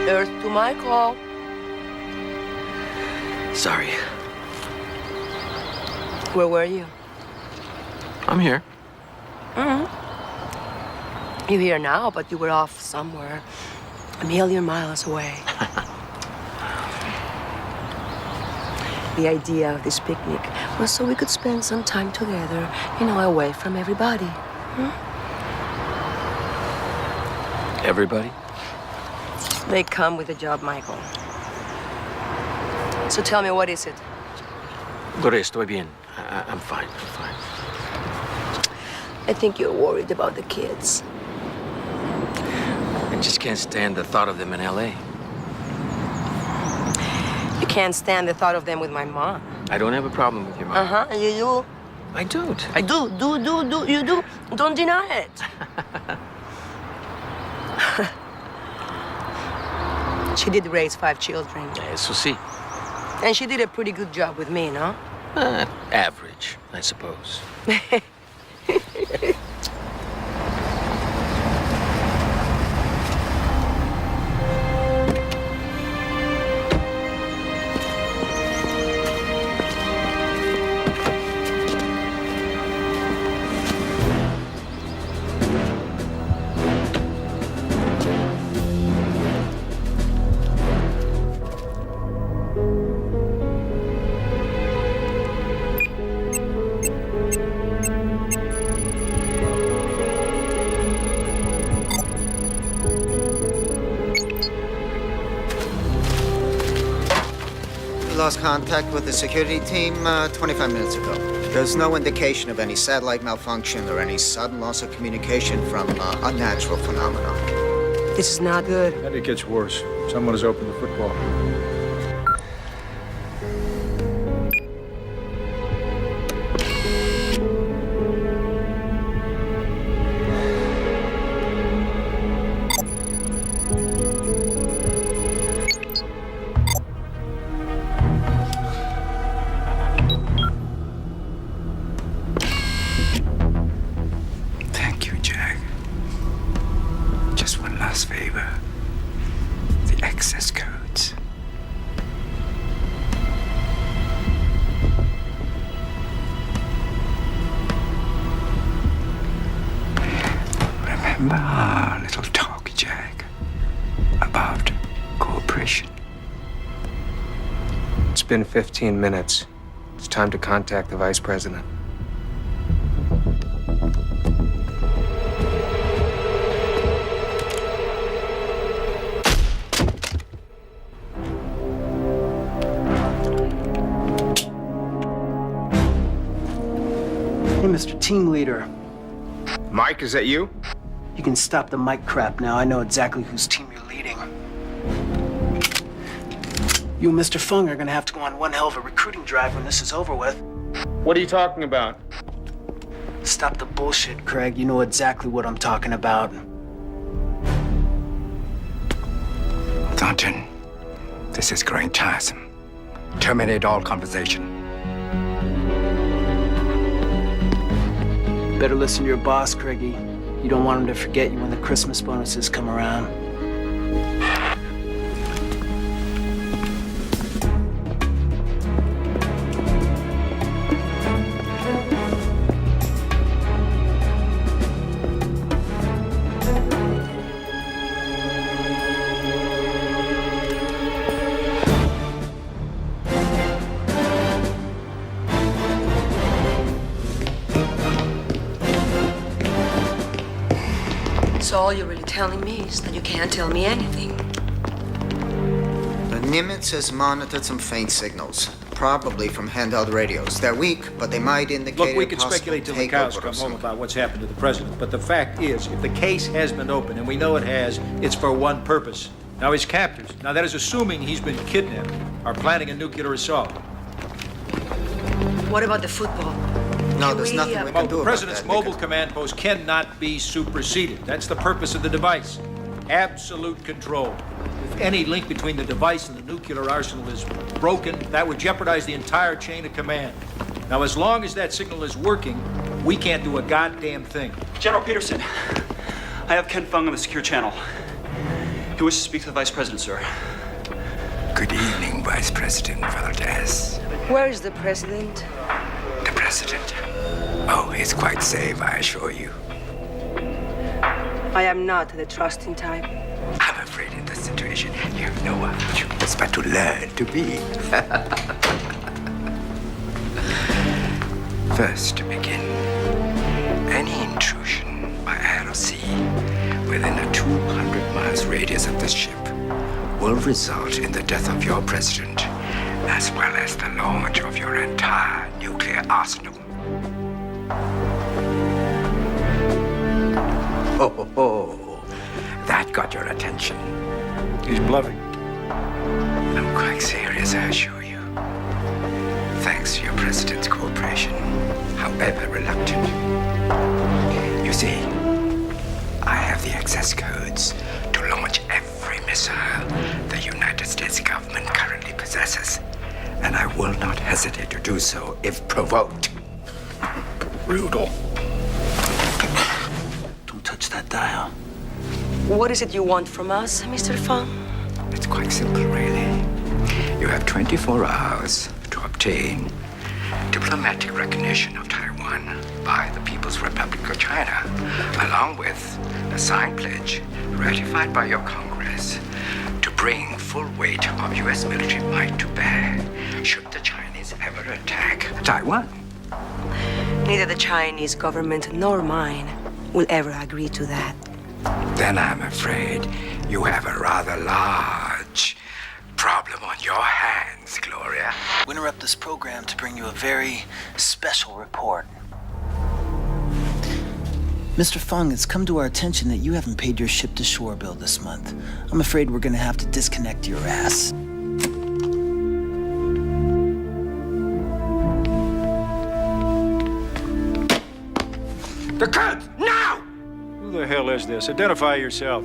Earth to my call. Sorry. Where were you? I'm here. You're here now, but you were off somewhere, a million miles away. The idea of this picnic was so we could spend some time together, away from everybody. Everybody? They come with a job, Michael. So tell me, what is it? Gloria, estoy bien. I'm fine. I'm fine. I think you're worried about the kids. I just can't stand the thought of them in L.A. You can't stand the thought of them with my mom. I don't have a problem with your mom. And you do? I don't. I do. You do. Don't deny it. She did raise 5 children. Eso sí. And she did a pretty good job with me, no? Average, I suppose. Lost contact with the security team 25 minutes ago. There's no indication of any satellite malfunction or any sudden loss of communication from unnatural phenomena. This is not good. And it gets worse. Someone has opened the football. Thank you, Jack. Just one last favor. The access codes. Remember our little talk, Jack, about cooperation? It's been 15 minutes. It's time to contact the vice president. Hey, Mr. Team Leader. Mike, is that you? You can stop the mic crap now. I know exactly whose team you're leading. You and Mr. Fung are gonna have to go on one hell of a recruiting drive when this is over with. What are you talking about? Stop the bullshit, Craig. You know exactly what I'm talking about. Thornton, this is growing tiresome. Terminate all conversation. Better listen to your boss, Craigie. You don't want him to forget you when the Christmas bonuses come around. So all you're really telling me is that you can't tell me anything. The Nimitz has monitored some faint signals, probably from handheld radios. They're weak, but they might indicate Look, we a can possible speculate till the cows takeover come of home some about what's happened to the president, but the fact is, if the case has been opened, and we know it has, it's for one purpose. Now, his captors, now that is assuming he's been kidnapped, are planning a nuclear assault. What about the football? No, there's nothing we can do The about president's that. mobile command post cannot be superseded. That's the purpose of the device. Absolute control. If any link between the device and the nuclear arsenal is broken, that would jeopardize the entire chain of command. Now, as long as that signal is working, we can't do a goddamn thing. General Peterson, I have Ken Fung on the secure channel. He wishes to speak to the Vice President, sir. Good evening, Vice President Valdez. Where is the president? The president? Oh, he's quite safe, I assure you. I am not the trusting type. I'm afraid in this situation, you have no other choice but to learn to be. First, to begin, any intrusion by air or sea within a 200 miles radius of this ship will result in the death of your president, as well as the launch of your entire nuclear arsenal. Oh, that got your attention. He's bluffing. I'm quite serious, I assure you. Thanks to your president's cooperation, however reluctant. You see, I have the access codes to launch every missile the United States government currently possesses, and I will not hesitate to do so if provoked. Brutal. Don't touch that dial. What is it you want from us, Mr. Fung? It's quite simple, really. You have 24 hours to obtain diplomatic recognition of Taiwan by the People's Republic of China, along with a signed pledge ratified by your Congress to bring full weight of U.S. military might to bear should the Chinese ever attack Taiwan. Neither the Chinese government nor mine will ever agree to that. Then I'm afraid you have a rather large problem on your hands, Gloria. We interrupt this program to bring you a very special report. Mr. Fung, it's come to our attention that you haven't paid your ship-to-shore bill this month. I'm afraid we're gonna have to disconnect your ass. The codes, now! Who the hell is this? Identify yourself.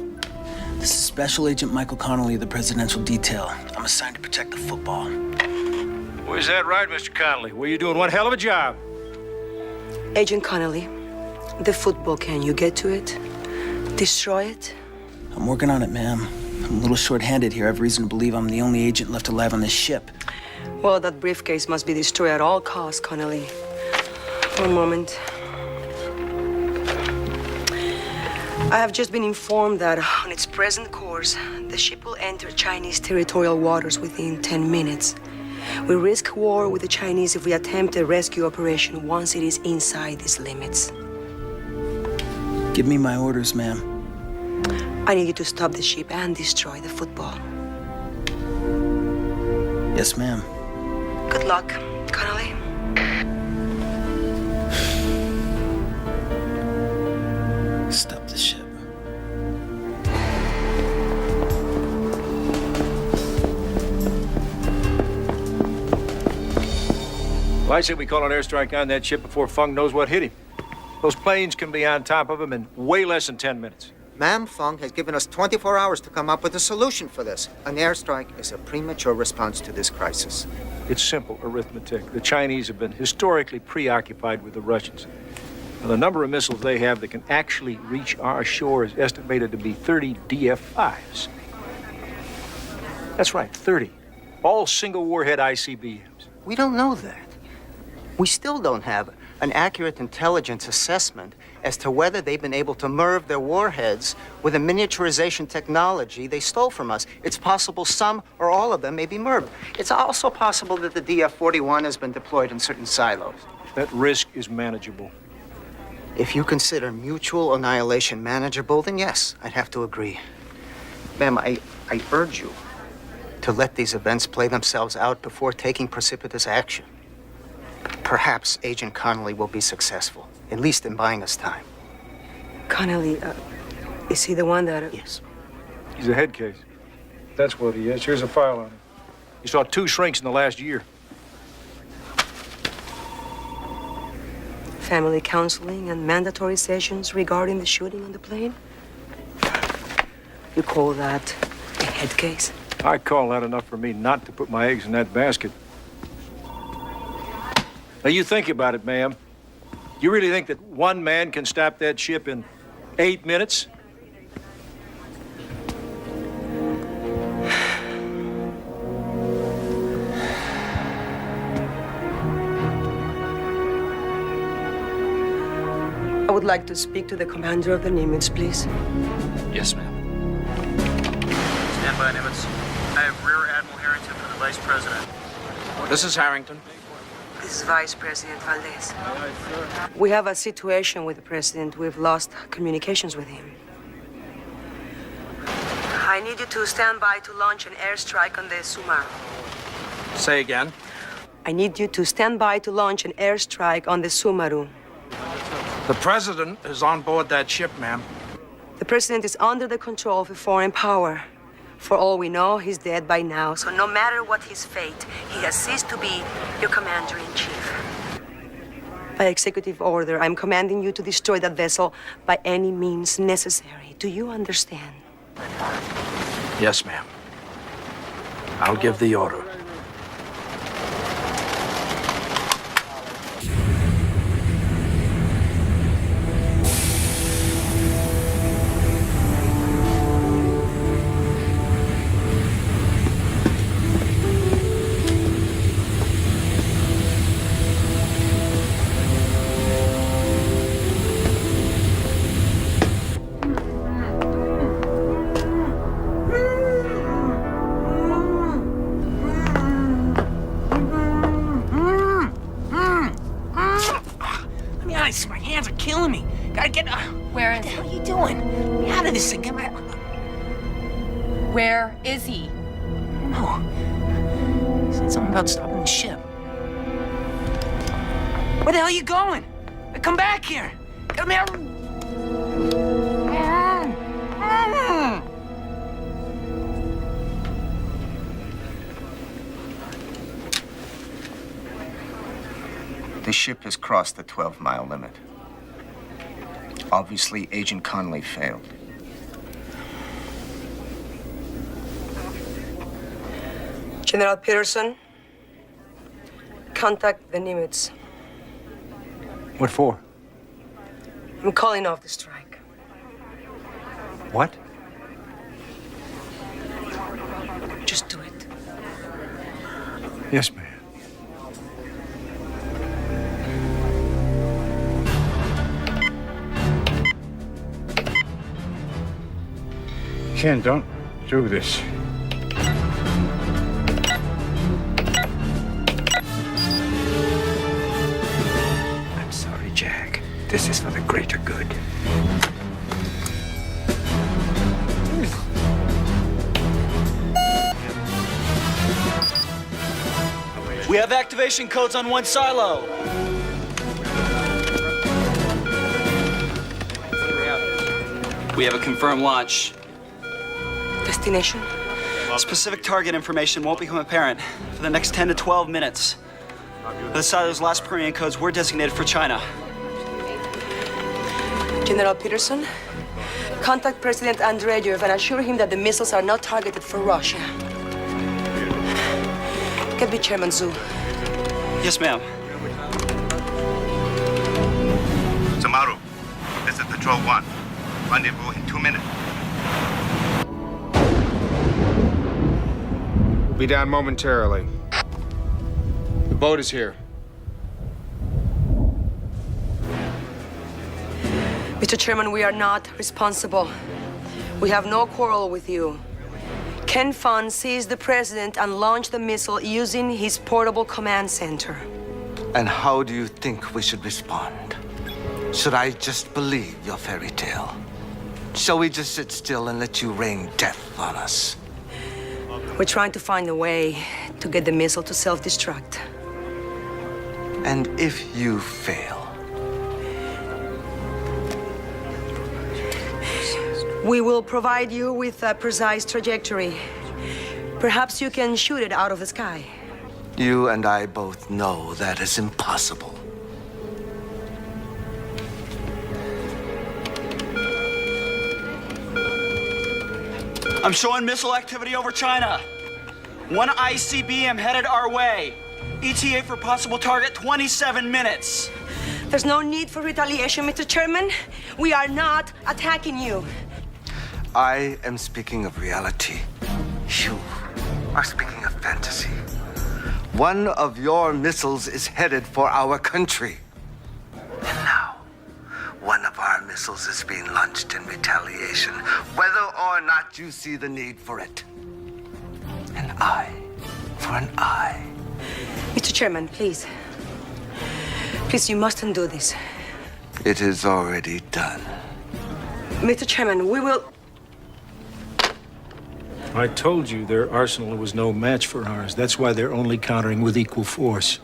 This is Special Agent Michael Connolly of the Presidential Detail. I'm assigned to protect the football. Well, is that right, Mr. Connolly? Well, you're doing one hell of a job. Agent Connolly, the football, can you get to it? Destroy it? I'm working on it, ma'am. I'm a little short-handed here. I have reason to believe I'm the only agent left alive on this ship. Well, that briefcase must be destroyed at all costs, Connolly. One moment. I have just been informed that on its present course, the ship will enter Chinese territorial waters within 10 minutes. We risk war with the Chinese if we attempt a rescue operation once it is inside these limits. Give me my orders, ma'am. I need you to stop the ship and destroy the football. Yes, ma'am. Good luck, Connolly. Stop the ship. Well, I say we call an airstrike on that ship before Fung knows what hit him. Those planes can be on top of him in way less than 10 minutes. Ma'am, Fung has given us 24 hours to come up with a solution for this. An airstrike is a premature response to this crisis. It's simple arithmetic. The Chinese have been historically preoccupied with the Russians. Now, the number of missiles they have that can actually reach our shore is estimated to be 30 DF-5s. That's right, 30. All single warhead ICBMs. We don't know that. We still don't have an accurate intelligence assessment as to whether they've been able to MIRV their warheads with a miniaturization technology they stole from us. It's possible some or all of them may be MIRV. It's also possible that the DF-41 has been deployed in certain silos. That risk is manageable. If you consider mutual annihilation manageable, then yes, I'd have to agree. Ma'am, I urge you to let these events play themselves out before taking precipitous action. Perhaps Agent Connolly will be successful, at least in buying us time. Connolly, is he the one that... Yes. He's a head case. That's what he is. Here's a file on him. He saw 2 shrinks in the last year. Family counseling and mandatory sessions regarding the shooting on the plane? You call that a head case? I call that enough for me not to put my eggs in that basket. Now, you think about it, ma'am. You really think that one man can stop that ship in 8 minutes? I would like to speak to the commander of the Nimitz, please. Yes, ma'am. Stand by, Nimitz. I have Rear Admiral Harrington for the Vice President. This is Harrington. This is Vice President Valdez. We have a situation with the President. We've lost communications with him. I need you to stand by to launch an airstrike on the Sumaru. Say again. I need you to stand by to launch an airstrike on the Sumaru. The President is on board that ship, ma'am. The President is under the control of a foreign power. For all we know, he's dead by now. So no matter what his fate, he has ceased to be your commander-in-chief. By executive order, I'm commanding you to destroy that vessel by any means necessary. Do you understand? Yes, ma'am. I'll give the order. My hands are killing me. Gotta get... Where is What the hell are you doing? Get me out of this thing. Get my... Where is he? No. He said something about stopping the ship. Where the hell are you going? Come back here. Get me out. The ship has crossed the 12-mile limit. Obviously, Agent Connolly failed. General Peterson, contact the Nimitz. What for? I'm calling off the strike. What? Just do it. Yes, ma'am. Ken, don't do this. I'm sorry, Jack. This is for the greater good. We have activation codes on one silo. We have a confirmed launch. Destination? Specific target information won't become apparent for the next 10 to 12 minutes. The side of those last Korean codes were designated for China. General Peterson, contact President Andreev and assure him that the missiles are not targeted for Russia. Get me Chairman Zhu. Yes, ma'am. Samaru, this is Patrol 1. Rendezvous in 2 minutes. We'll be down momentarily. The boat is here. Mr. Chairman, we are not responsible. We have no quarrel with you. Ken Fun seized the president and launched the missile using his portable command center. And how do you think we should respond? Should I just believe your fairy tale? Shall we just sit still and let you rain death on us? We're trying to find a way to get the missile to self-destruct. And if you fail? We will provide you with a precise trajectory. Perhaps you can shoot it out of the sky. You and I both know that is impossible. I'm showing missile activity over China. One ICBM headed our way. ETA for possible target, 27 minutes. There's no need for retaliation, Mr. Chairman. We are not attacking you. I am speaking of reality. You are speaking of fantasy. One of your missiles is headed for our country. And now, one of our missiles is being launched in retaliation, whether or not you see the need for it. An eye for an eye. Mr. Chairman, please. Please, you mustn't do this. It is already done. Mr. Chairman, we will... I told you their arsenal was no match for ours. That's why they're only countering with equal force.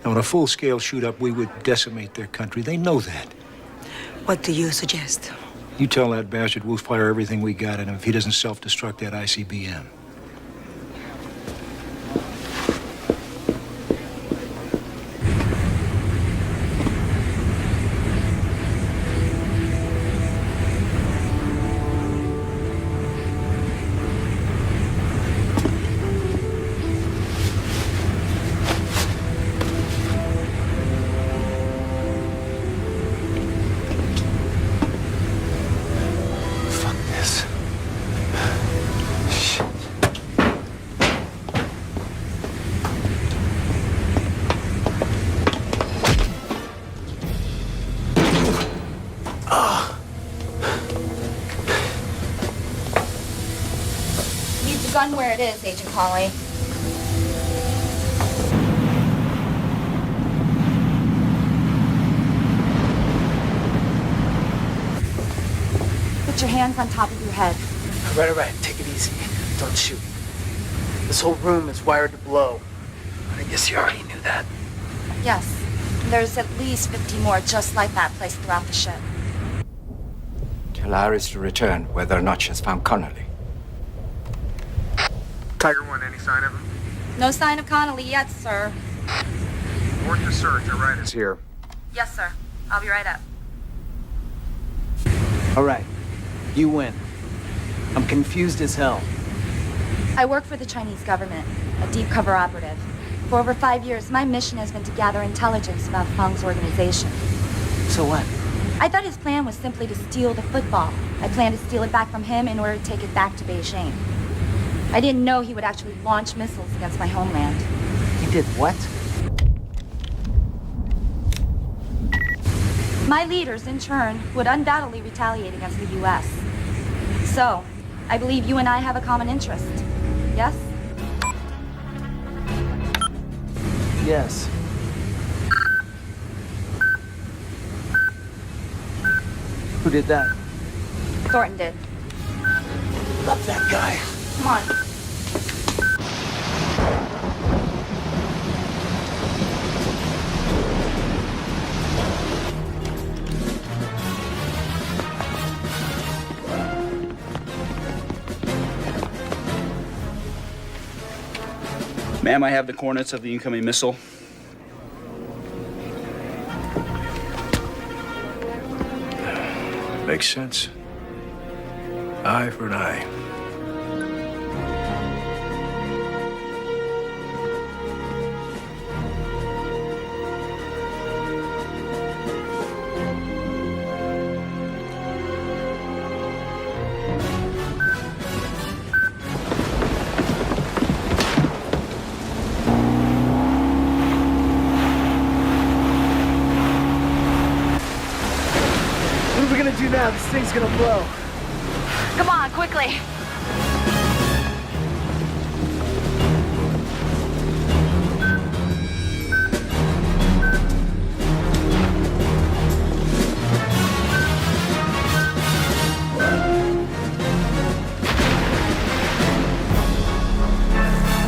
Now, in a full-scale shoot-up, we would decimate their country. They know that. What do you suggest? You tell that bastard we'll fire everything we got at him if he doesn't self-destruct that ICBM. Where it is, Agent Colley. Put your hands on top of your head. All right. Take it easy. Don't shoot. This whole room is wired to blow. I guess you already knew that. Yes. There's at least 50 more just like that placed throughout the ship. Tell Iris to return, whether or not she's found Connolly. Tiger 1, any sign of him? No sign of Connolly yet, sir. Abort the search. All right, is here. Yes, sir. I'll be right up. All right. You win. I'm confused as hell. I work for the Chinese government, a deep cover operative. For over 5 years, my mission has been to gather intelligence about Feng's organization. So what? I thought his plan was simply to steal the football. I planned to steal it back from him in order to take it back to Beijing. I didn't know he would actually launch missiles against my homeland. He did what? My leaders, in turn, would undoubtedly retaliate against the U.S. So, I believe you and I have a common interest. Yes? Yes. Who did that? Thornton did. Love that guy. Come on. Ma'am, I have the coordinates of the incoming missile. Makes sense. Eye for an eye. What are we gonna do now? This thing's gonna blow. Come on, quickly.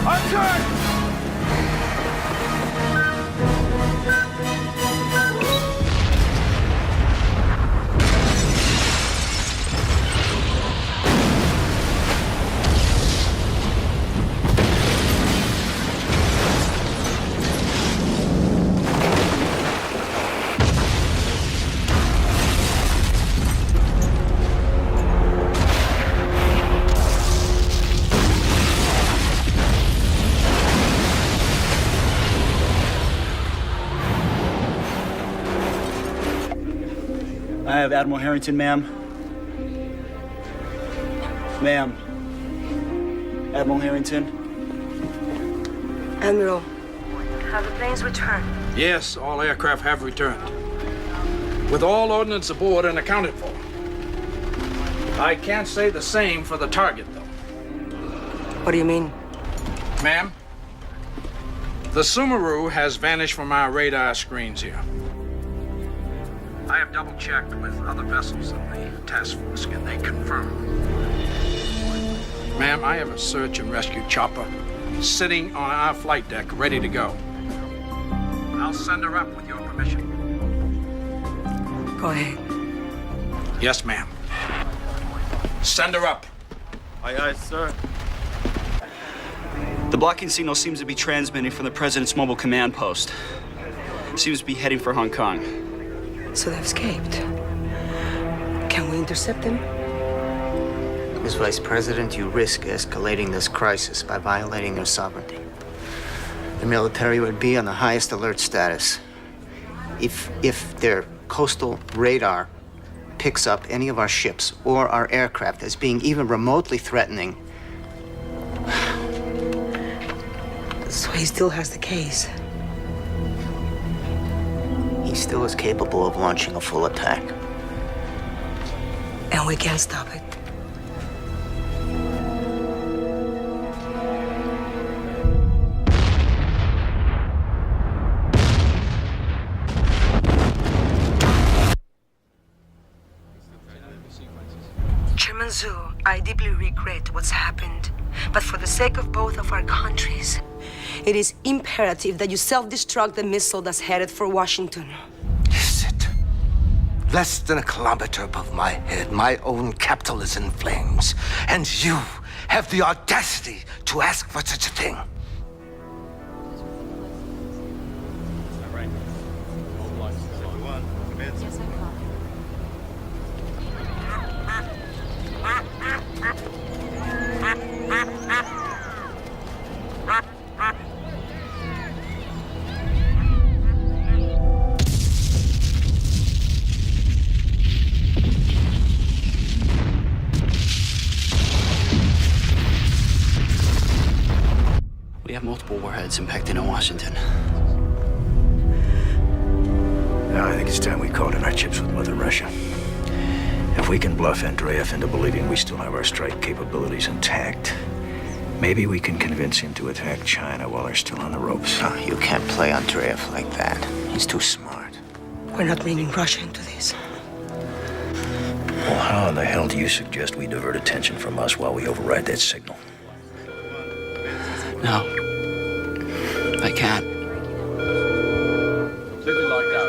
Our turn! I have Admiral Harrington, ma'am. Ma'am. Admiral Harrington. Admiral, have the planes returned? Yes, all aircraft have returned. With all ordnance aboard and accounted for. I can't say the same for the target, though. What do you mean? Ma'am, the Sumeru has vanished from our radar screens here. I have double-checked with other vessels in the task force, and they confirm. Ma'am, I have a search and rescue chopper sitting on our flight deck, ready to go. I'll send her up with your permission. Go ahead. Yes, ma'am. Send her up. Aye, aye, sir. The blocking signal seems to be transmitting from the President's mobile command post. Seems to be heading for Hong Kong. So they've escaped. Can we intercept them? As Vice President, you risk escalating this crisis by violating their sovereignty. The military would be on the highest alert status. If their coastal radar picks up any of our ships or our aircraft as being even remotely threatening. So he still has the case. He still is capable of launching a full attack. And we can't stop it. Chairman Zhu, I deeply regret what's happened. But for the sake of both of our countries, it is imperative that you self-destruct the missile that's headed for Washington. Is it? Less than a kilometer above my head, my own capital is in flames. And you have the audacity to ask for such a thing. We have multiple warheads impacting in Washington. Now, I think it's time we called in our chips with Mother Russia. If we can bluff Andreev into believing we still have our strike capabilities intact, maybe we can convince him to attack China while they're still on the ropes. Oh, you can't play Andreev like that. He's too smart. We're not bringing Russia into this. Well, how in the hell do you suggest we divert attention from us while we override that signal? No. I can't. Completely locked out.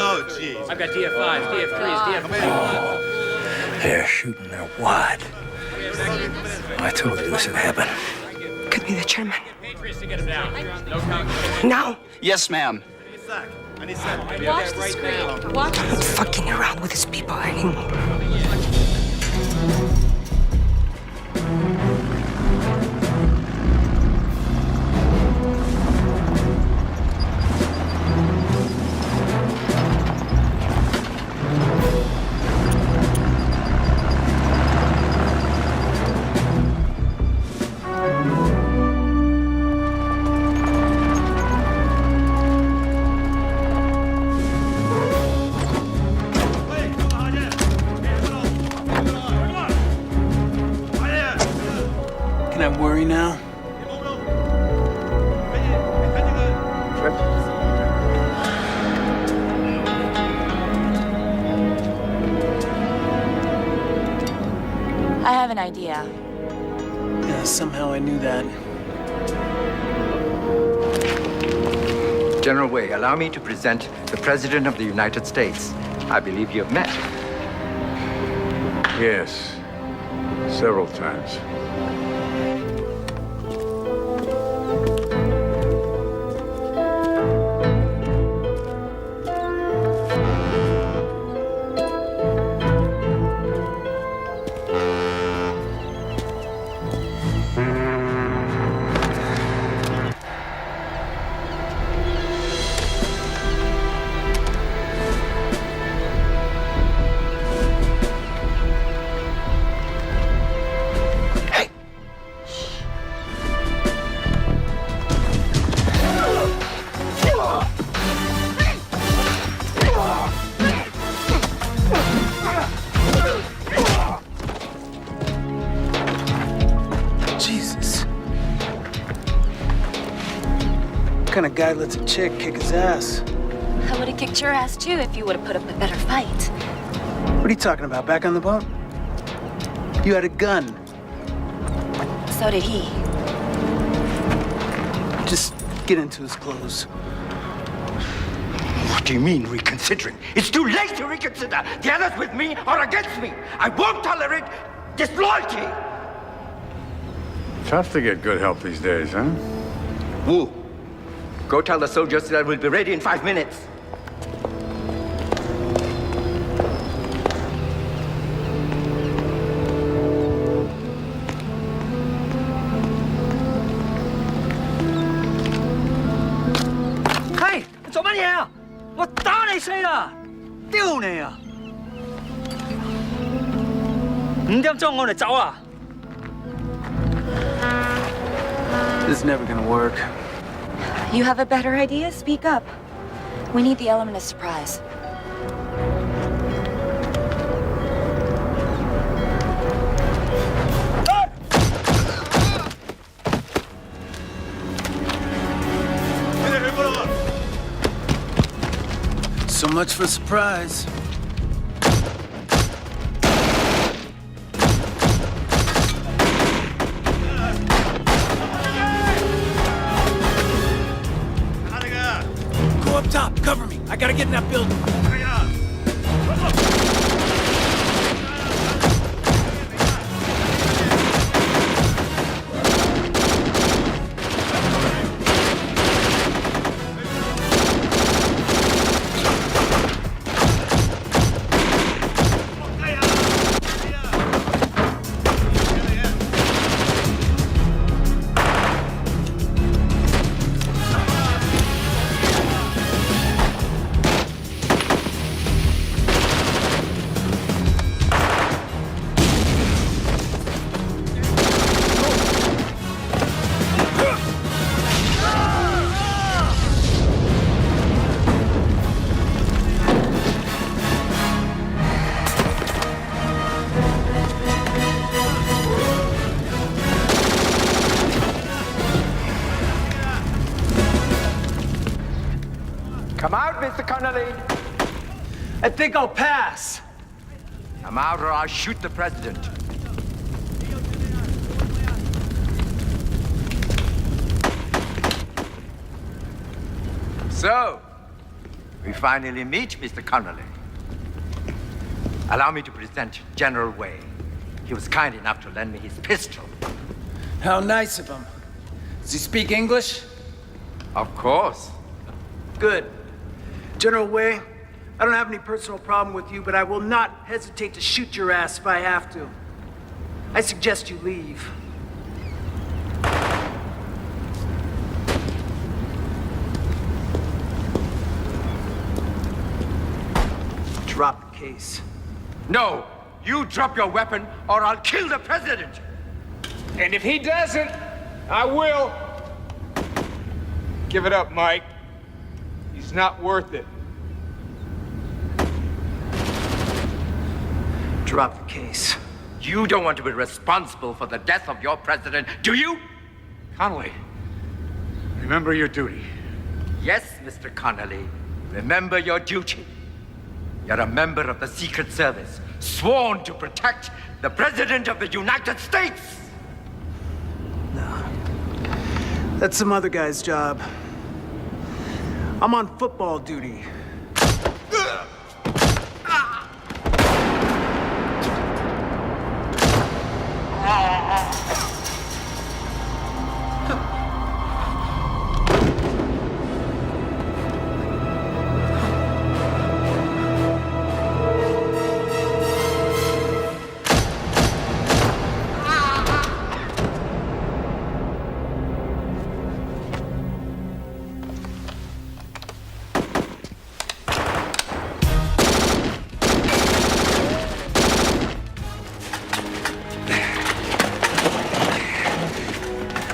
Oh, jeez. I've got DF5s, DF3s, DF4s. They're shooting their wad. I told you this would happen. Could be the chairman. Patriots to get him down. No count. Now! Yes, ma'am. Watch the screen. Watch the screen. Fucking around with these people anymore. Can I worry now? I have an idea. Yeah, somehow I knew that. General Wei, allow me to present the President of the United States. I believe you have met. Yes, several times. Jesus. What kind of guy lets a chick kick his ass? I would have kicked your ass too if you would have put up a better fight. What are you talking about? Back on the boat? You had a gun. So did he. Just get into his clothes. What do you mean, reconsidering? It's too late to reconsider. The others with me or against me. I won't tolerate disloyalty. Tough to get good help these days, huh? Wu, go tell the soldiers that we'll be ready in 5 minutes. Hey, 你做乜嘢啊？我打你死啦！丟你啊！5點鐘我哋走啊！ This is never gonna work. You have a better idea? Speak up. We need the element of surprise. So much for surprise. Go up top, cover me. I gotta get in that building. Come out, Mr. Connolly. I think I'll pass. Come out or I'll shoot the president. So, we finally meet, Mr. Connolly. Allow me to present General Wei. He was kind enough to lend me his pistol. How nice of him. Does he speak English? Of course. Good. General Wei, I don't have any personal problem with you, but I will not hesitate to shoot your ass if I have to. I suggest you leave. Drop the case. No! You drop your weapon or I'll kill the president! And if he doesn't, I will. Give it up, Mike. He's not worth it. Drop the case. You don't want to be responsible for the death of your president, do you? Connolly, remember your duty. Yes, Mr. Connolly. Remember your duty. You're a member of the Secret Service, sworn to protect the President of the United States! No. That's some other guy's job. I'm on football duty.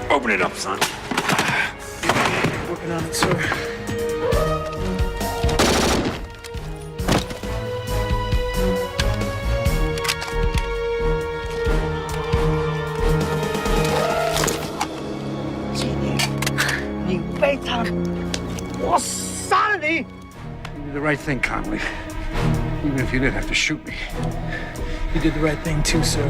Open it up, son. Working on it, sir. You did the right thing, Connolly. Even if you did have to shoot me. You did the right thing too, sir.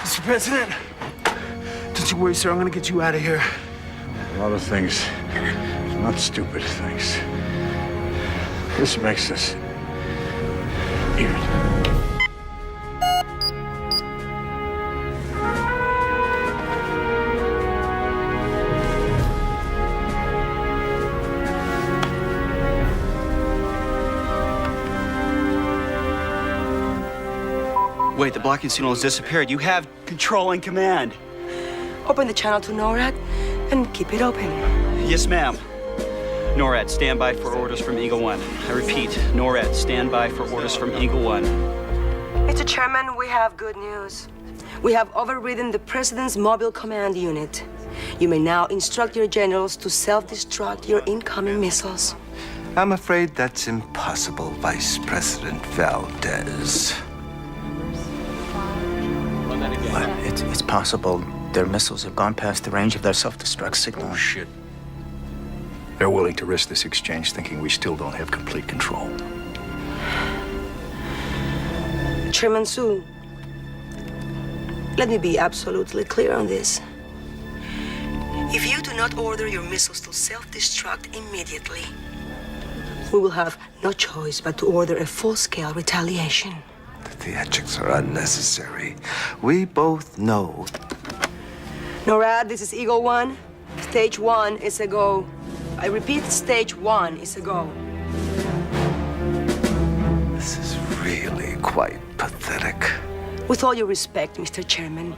Mr. President, don't you worry, sir. I'm gonna get you out of here. A lot of things, not stupid things. This makes us weird. Wait, the blocking signal has disappeared. You have control and command. Open the channel to NORAD and keep it open. Yes, ma'am. NORAD, stand by for orders from Eagle One. I repeat, NORAD, stand by for orders from Eagle One. Mr. Chairman, we have good news. We have overridden the President's mobile command unit. You may now instruct your generals to self-destruct your incoming missiles. I'm afraid that's impossible, Vice President Valdez. It's possible their missiles have gone past the range of their self-destruct signal. Oh, shit. They're willing to risk this exchange thinking we still don't have complete control. Chairman Su, let me be absolutely clear on this. If you do not order your missiles to self-destruct immediately, we will have no choice but to order a full-scale retaliation. The theatrics are unnecessary. We both know. NORAD, this is Eagle One. Stage 1 is a go. I repeat, stage 1 is a go. This is really quite pathetic. With all your respect, Mr. Chairman,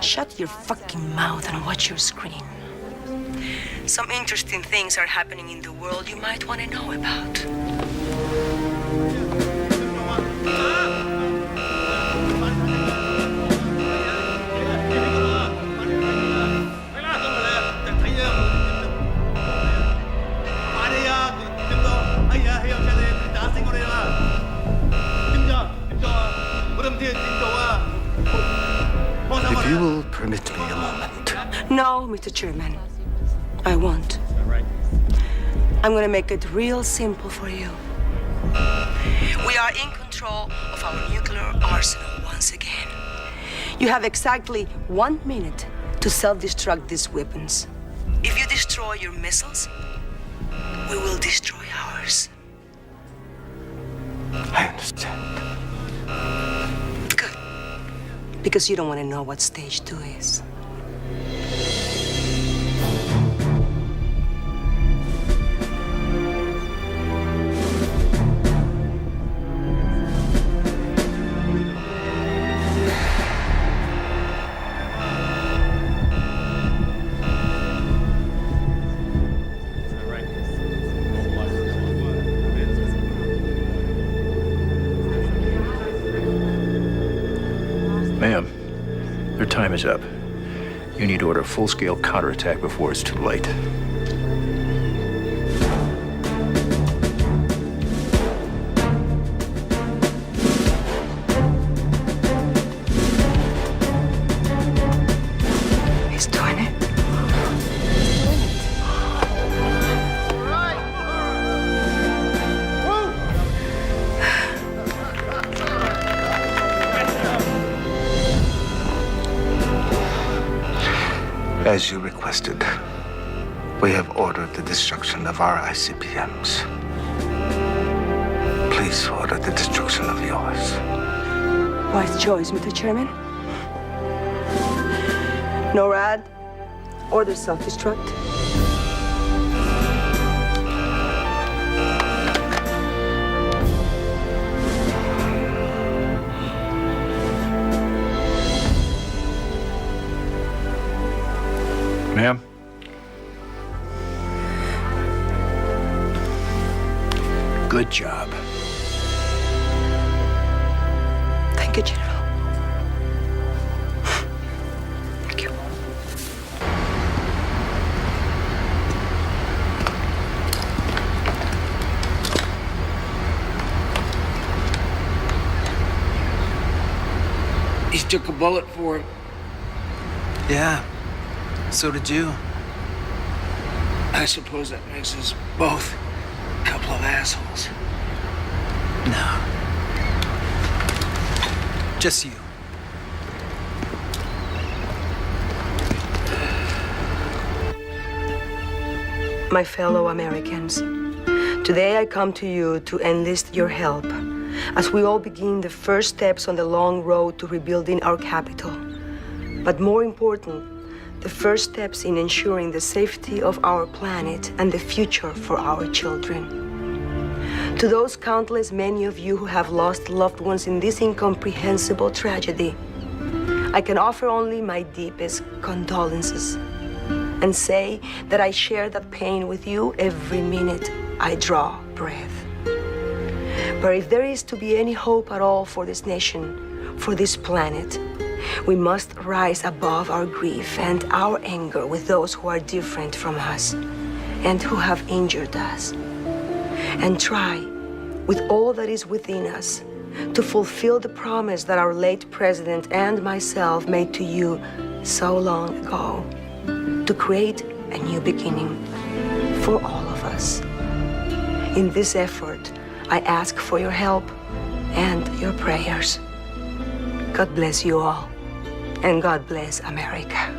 shut your fucking mouth and watch your screen. Some interesting things are happening in the world you might want to know about. 팀장, 우리 팀장, 팀장, you will permit me a moment. No, Mr. Chairman. I won't. I'm gonna make it real simple for you. We are in control of our nuclear arsenal once again. You have exactly 1 minute to self-destruct these weapons. If you destroy your missiles, we will destroy ours. I understand. Good. Because you don't want to know what stage 2 is. Ma'am, their time is up. You need to order a full-scale counterattack before it's too late. He's doing it. As you requested, we have ordered the destruction of our ICBMs. Please order the destruction of yours. Wise choice, Mr. Chairman. NORAD, order self-destruct. Ma'am? Good job. Thank you, General. Thank you. He took a bullet for him. Yeah, so did you. I suppose that makes us both a couple of assholes. No. Just you. My fellow Americans, today I come to you to enlist your help as we all begin the first steps on the long road to rebuilding our capital. But more important, the first steps in ensuring the safety of our planet and the future for our children. To those countless many of you who have lost loved ones in this incomprehensible tragedy, I can offer only my deepest condolences and say that I share that pain with you every minute I draw breath. But if there is to be any hope at all for this nation, for this planet, we must rise above our grief and our anger with those who are different from us and who have injured us, and try, with all that is within us, to fulfill the promise that our late president and myself made to you so long ago, to create a new beginning for all of us. In this effort, I ask for your help and your prayers. God bless you all, and God bless America.